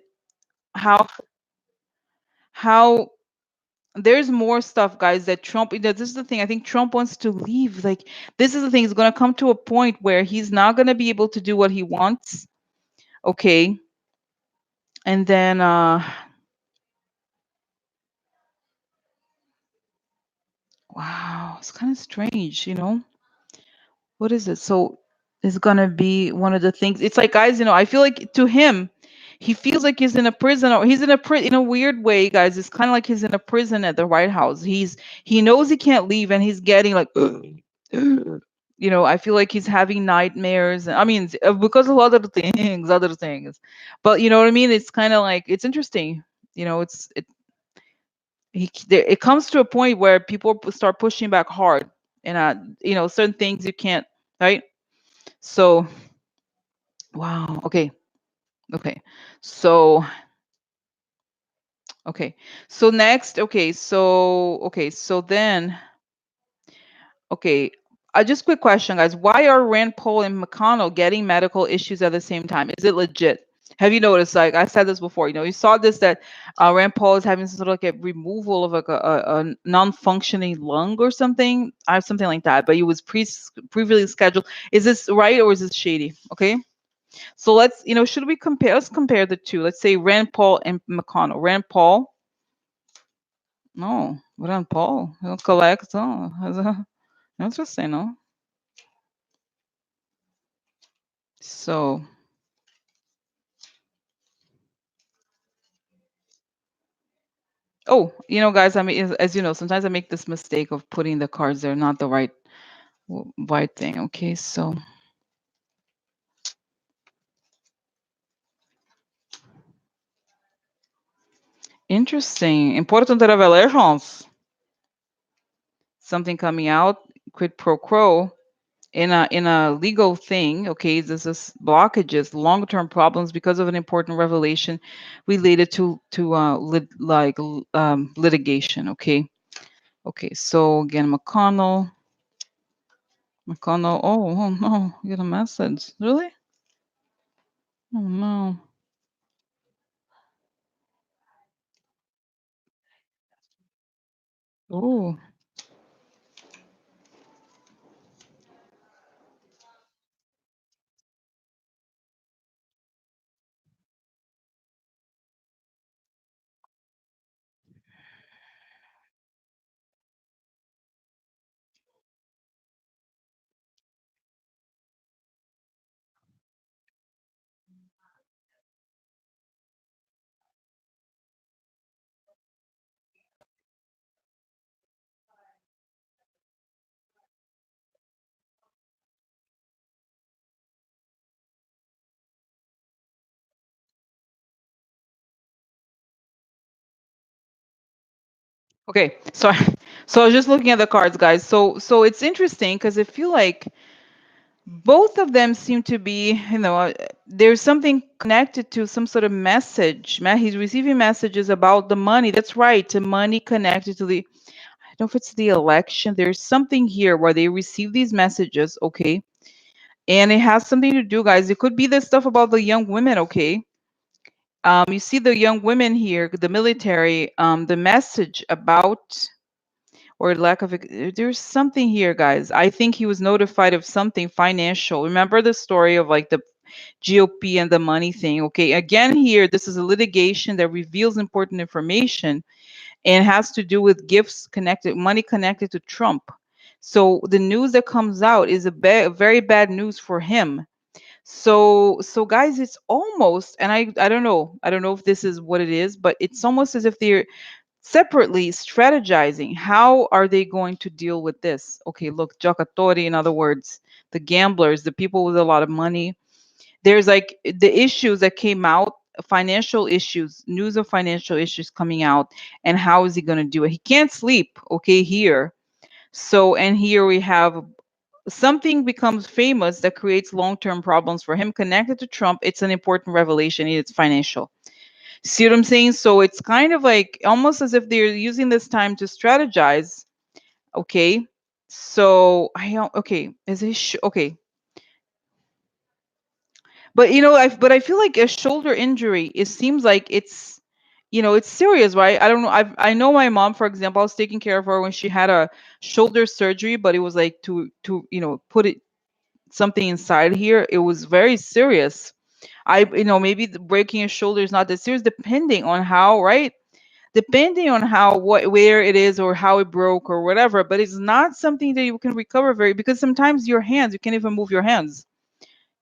How how there's more stuff, guys, that Trump, this is the thing. I think Trump wants to leave. Like, this is the thing. It's going to come to a point where he's not going to be able to do what he wants. Okay. And then, wow, it's kind of strange, What is it? So it's gonna be one of the things. It's like, guys, I feel like to him, he feels like he's in a prison, or he's in a in a weird way, guys. It's kind of like he's in a prison at the White House. He knows he can't leave, and he's getting like, I feel like he's having nightmares. I mean, because of other things. But you know what I mean? It's kind of like, it's interesting. It comes to a point where people start pushing back hard, and certain things you can't, right? So, wow. Okay. Okay. So, okay. So next, okay. So then, okay. Just quick question, guys. Why are Rand Paul and McConnell getting medical issues at the same time? Is it legit? Have you noticed? Like I said this before, you saw this, that Rand Paul is having sort of like a removal of like a non-functioning lung or something, something like that. But it was previously scheduled. Is this right, or is this shady? Okay. So let's, should we compare? Let's compare the two. Let's say Rand Paul and McConnell. Rand Paul, no, Rand Paul, he'll collect. Oh, interesting, no? So, oh, guys, I mean, as you know, sometimes I make this mistake of putting the cards there, not the right thing. Okay, so interesting. Important revelations. Something coming out, quid pro quo. In a legal thing, okay, this is blockages, long-term problems because of an important revelation related to litigation. Okay. So again, McConnell. Oh no, you get a message. Really? Oh no. Oh. Okay. So so I was just looking at the cards, guys. So it's interesting because I feel like both of them seem to be, there's something connected to some sort of message. He's receiving messages about the money. That's right, the money connected to the, I don't know if it's the election. There's something here where they receive these messages, okay? And it has something to do, guys. It could be the stuff about the young women, okay? You see the young women here, the military, the message about, or lack of, there's something here, guys. I think he was notified of something financial. Remember the story of like the GOP and the money thing? Okay, again here, this is a litigation that reveals important information and has to do with gifts connected, money connected to Trump. So the news that comes out is very bad news for him. So guys, it's almost, and I don't know if this is what it is, but it's almost as if they're separately strategizing. How are they going to deal with this? Okay, look, giocatori, in other words, the gamblers, the people with a lot of money. There's like the issues that came out, financial issues, news of financial issues coming out, and how is he going to do it? He can't sleep, okay, here. So, and here we have something becomes famous that creates long-term problems for him connected to Trump. It's an important revelation. It's financial. See what I'm saying? So it's kind of like almost as if they're using this time to strategize. Okay. So I don't, okay. Is he okay? But I feel like a shoulder injury, it seems like it's serious, right? I don't know. I know my mom, for example, I was taking care of her when she had a shoulder surgery, but it was like to put it something inside here. It was very serious. Maybe breaking a shoulder is not that serious, depending on how, right? Depending on how, where it is, or how it broke, or whatever. But it's not something that you can recover because sometimes your hands, you can't even move your hands.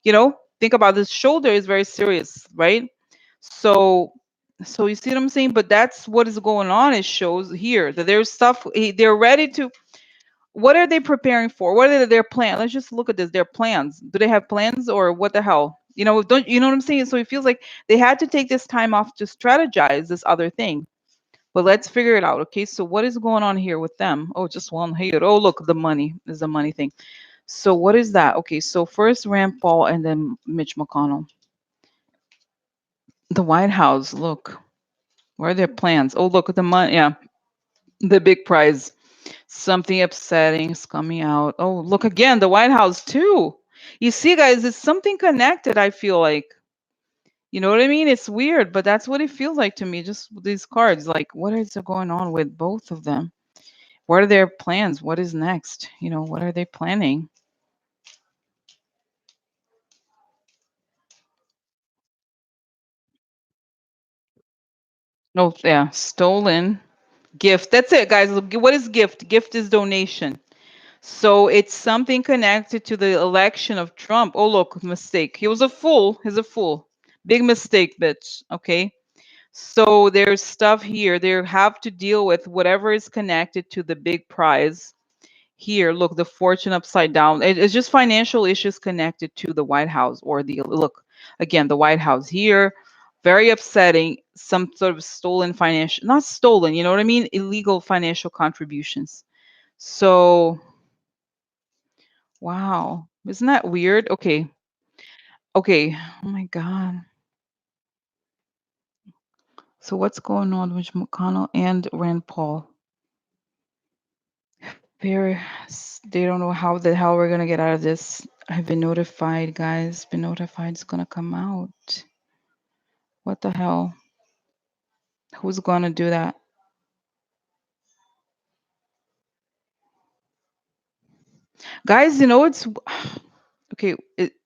Think about this. Shoulder is very serious, right? So, you see what I'm saying? But that's what is going on. It shows here that there's stuff. They're ready to. What are they preparing for? What are their plans? Let's just look at this. Their plans. Do they have plans, or what the hell? Don't you know what I'm saying? So it feels like they had to take this time off to strategize this other thing. But let's figure it out. Okay. So what is going on here with them? Oh, just one here. Oh, look, the money is the money thing. So what is that? Okay. So first Rand Paul and then Mitch McConnell. The White House. Look, what are their plans? Oh, look at the money. Yeah. The big prize. Something upsetting is coming out. Oh, look again, the White House too. You see, guys, it's something connected, I feel like. You know what I mean? It's weird, but that's what it feels like to me, just with these cards. Like, what is going on with both of them? What are their plans? What is next? What are they planning? Oh, yeah, stolen gift. That's it, guys. Look, what is gift? Gift is donation. So it's something connected to the election of Trump. Oh, look, mistake. He was a fool. He's a fool. Big mistake, bitch. Okay. So there's stuff here. They have to deal with whatever is connected to the big prize. Here, look, the fortune upside down. It's just financial issues connected to the White House, or look, again, the White House here. Very upsetting. Some sort of stolen financial, not stolen, you know what I mean? Illegal financial contributions. So, wow. Isn't that weird? Okay. Okay. Oh my God. So what's going on with McConnell and Rand Paul? They don't know how the hell we're gonna get out of this. I've been notified, guys. Been notified it's gonna come out. What the hell? Who's gonna do that? Guys, it's okay.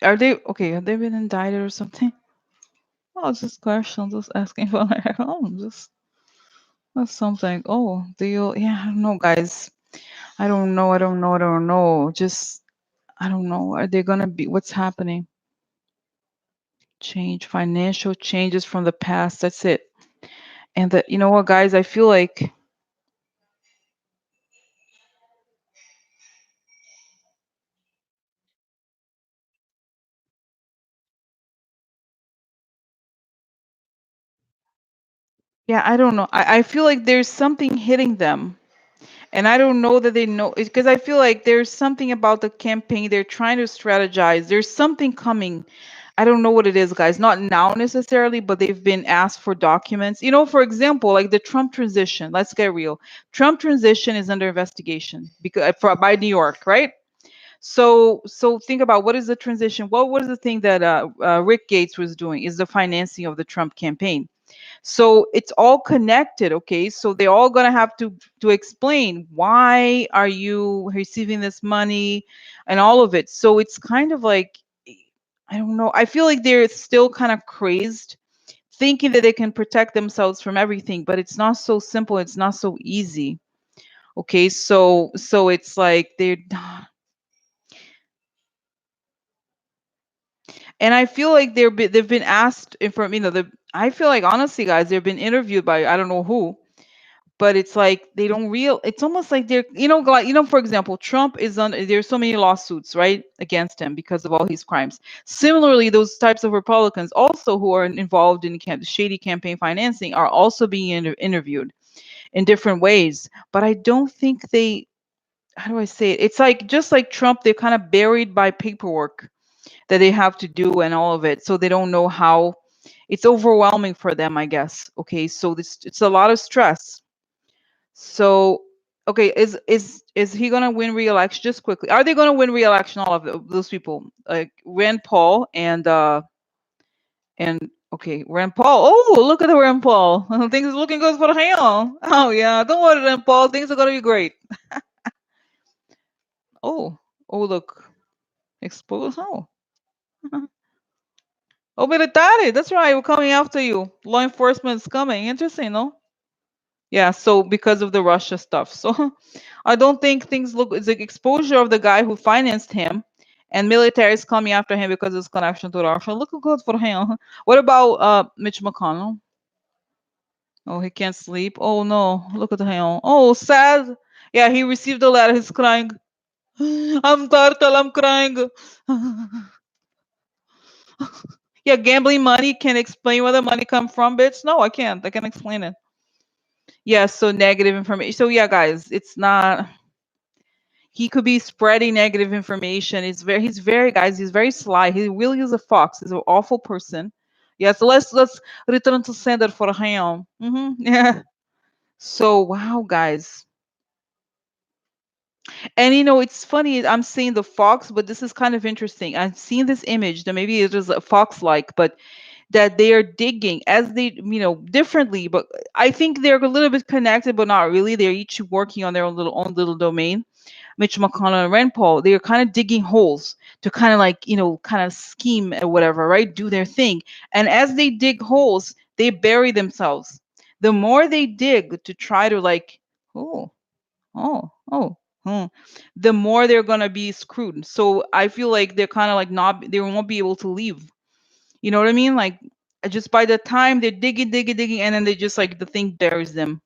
Are they okay? Have they been indicted or something? Oh, it's just question. Just asking for like, oh, just that's something. Oh, yeah, I don't know, guys. I don't know. I don't know. I don't know. Just I don't know. Are they gonna be? What's happening? Change financial changes from the past. That's it. And that, you know what, guys? I feel like, yeah, I don't know. I feel like there's something hitting them. And I don't know that they know, because I feel like there's something about the campaign. They're trying to strategize. There's something coming. I don't know what it is, guys. Not now necessarily, but they've been asked for documents. For example, like the Trump transition. Let's get real. Trump transition is under investigation by New York, right? So think about, what is the transition? What is the thing that Rick Gates was doing? Is the financing of the Trump campaign. So it's all connected. Okay, so they're all going to have to explain, why are you receiving this money and all of it. So it's kind of like, I don't know, I feel like they're still kind of crazed, thinking that they can protect themselves from everything, but it's not so simple, it's not so easy. Okay, so it's like they're and I feel like they've been asked from, I feel like, honestly, guys, they've been interviewed by I don't know who. But it's like they don't it's almost like they're, like, for example, Trump is on, there's so many lawsuits, right, against him because of all his crimes. Similarly, those types of Republicans also who are involved in shady campaign financing are also being interviewed in different ways. But I don't think they, how do I say it? It's like, just like Trump, they're kind of buried by paperwork that they have to do and all of it. So they don't know how, it's overwhelming for them, I guess. Okay. So it's a lot of stress. So, okay, is he gonna win re-election? Just quickly, are they gonna win re-election? All of those people, like Rand Paul and Okay, Rand Paul. Oh, look at the Rand Paul. Things are looking good for him. Oh yeah, don't worry, Rand Paul. Things are gonna be great. Oh, oh look, exposed. Oh, oh, military. That's right. We're coming after you. Law enforcement's coming. Interesting, no? Yeah. So because of the Russia stuff, so I don't think things look. It's the exposure of the guy who financed him, and military is coming after him because of his connection to Russia. Look good for him. What about Mitch McConnell? Oh, he can't sleep. Oh no, look at him. Oh, sad. Yeah, he received a letter. He's crying. I'm turtle. I'm crying. Yeah, gambling money can explain where the money come from, bitch. No, I can't. I can't explain it. Yeah, so negative information. So yeah, guys, it's not. He could be spreading negative information. He's very guys. He's very sly. He really is a fox. He's an awful person. Yeah, so let's return to sender for him. Yeah. So wow, guys. And it's funny, I'm seeing the fox, but this is kind of interesting. I've seen this image that maybe it is a fox-like, but that they are digging as they, differently, but I think they're a little bit connected, but not really. They're each working on their own little domain. Mitch McConnell and Rand Paul, they are kind of digging holes to kind of like, kind of scheme or whatever, right? Do their thing. And as they dig holes, they bury themselves. The more they dig to try to like, oh, oh, hmm, the more they're gonna be screwed. So I feel like they're kind of like not, they won't be able to leave. You know what I mean? Like just by the time they're digging, and then they just like the thing buries them.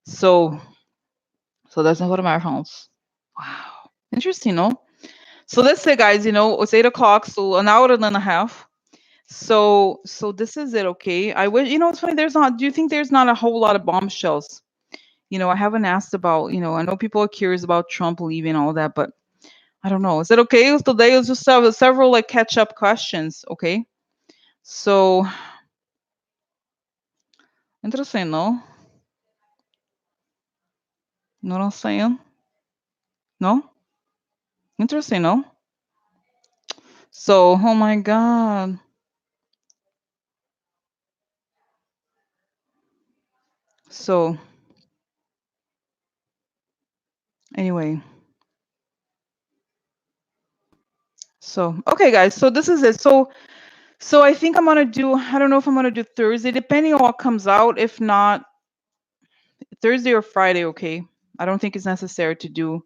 So that's not what my house. Wow, interesting, no? So let's say, guys, it's 8 o'clock, so an hour and a half. So this is it, okay? I wish, it's funny. There's not. Do you think there's not a whole lot of bombshells? I haven't asked about. I know people are curious about Trump leaving all that, but I don't know. Is it okay? Today is just several like catch up questions. Okay. So interesting, no? Know what I'm saying? No? Interesting, no? So, oh my God. So anyway, so okay, guys. So this is it. So I think I'm gonna do. I don't know if I'm gonna do Thursday, depending on what comes out. If not, Thursday or Friday. Okay. I don't think it's necessary to do.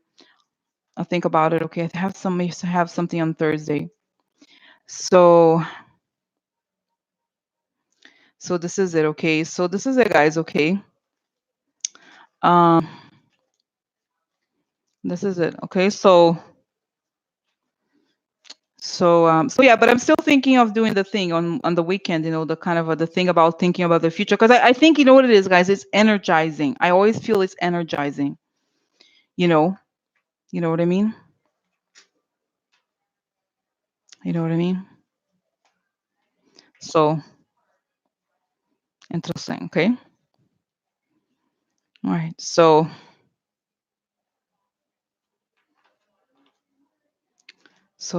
I'll think about it. Okay. I have something on Thursday. So this is it. Okay. So this is it, guys. Okay. Um. This is it. Okay. So yeah, but I'm still thinking of doing the thing on the weekend, the kind of the thing about thinking about the future, because I think, what it is, guys, it's energizing. I always feel it's energizing. You know, you know what I mean? You know what I mean? So interesting. Okay. All right. So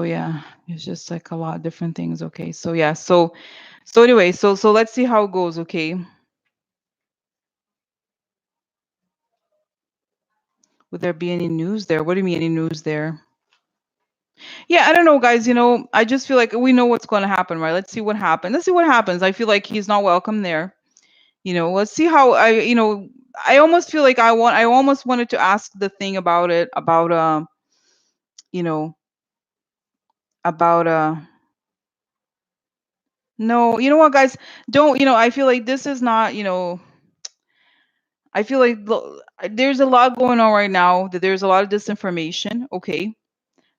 yeah, it's just like a lot of different things. Okay. So yeah. So anyway, so let's see how it goes. Okay. Would there be any news there? What do you mean, any news there? Yeah, I don't know, guys. I just feel like we know what's going to happen, right? Let's see what happens. Let's see what happens. I feel like he's not welcome there. Let's see how I almost feel like I almost wanted to ask the thing about it, about you know, about no, you know what, guys? Don't, I feel like this is not, I feel like there's a lot going on right now, that there's a lot of disinformation, okay?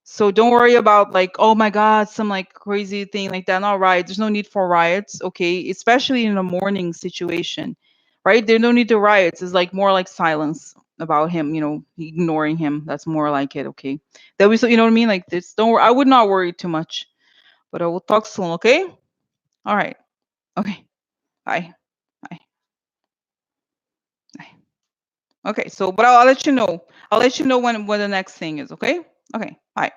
So don't worry about like, oh my God, some like crazy thing like that. Not right. There's no need for riots, okay? Especially in a morning situation, right? There's no need to riots. It's like more like silence about him, ignoring him. That's more like it, okay? That we, so you know what I mean? Like this. Don't worry. I would not worry too much, but I will talk soon, okay? All right. Okay. Bye. Bye. Bye. Okay. So, but I'll let you know. I'll let you know when the next thing is, okay? Okay. Bye.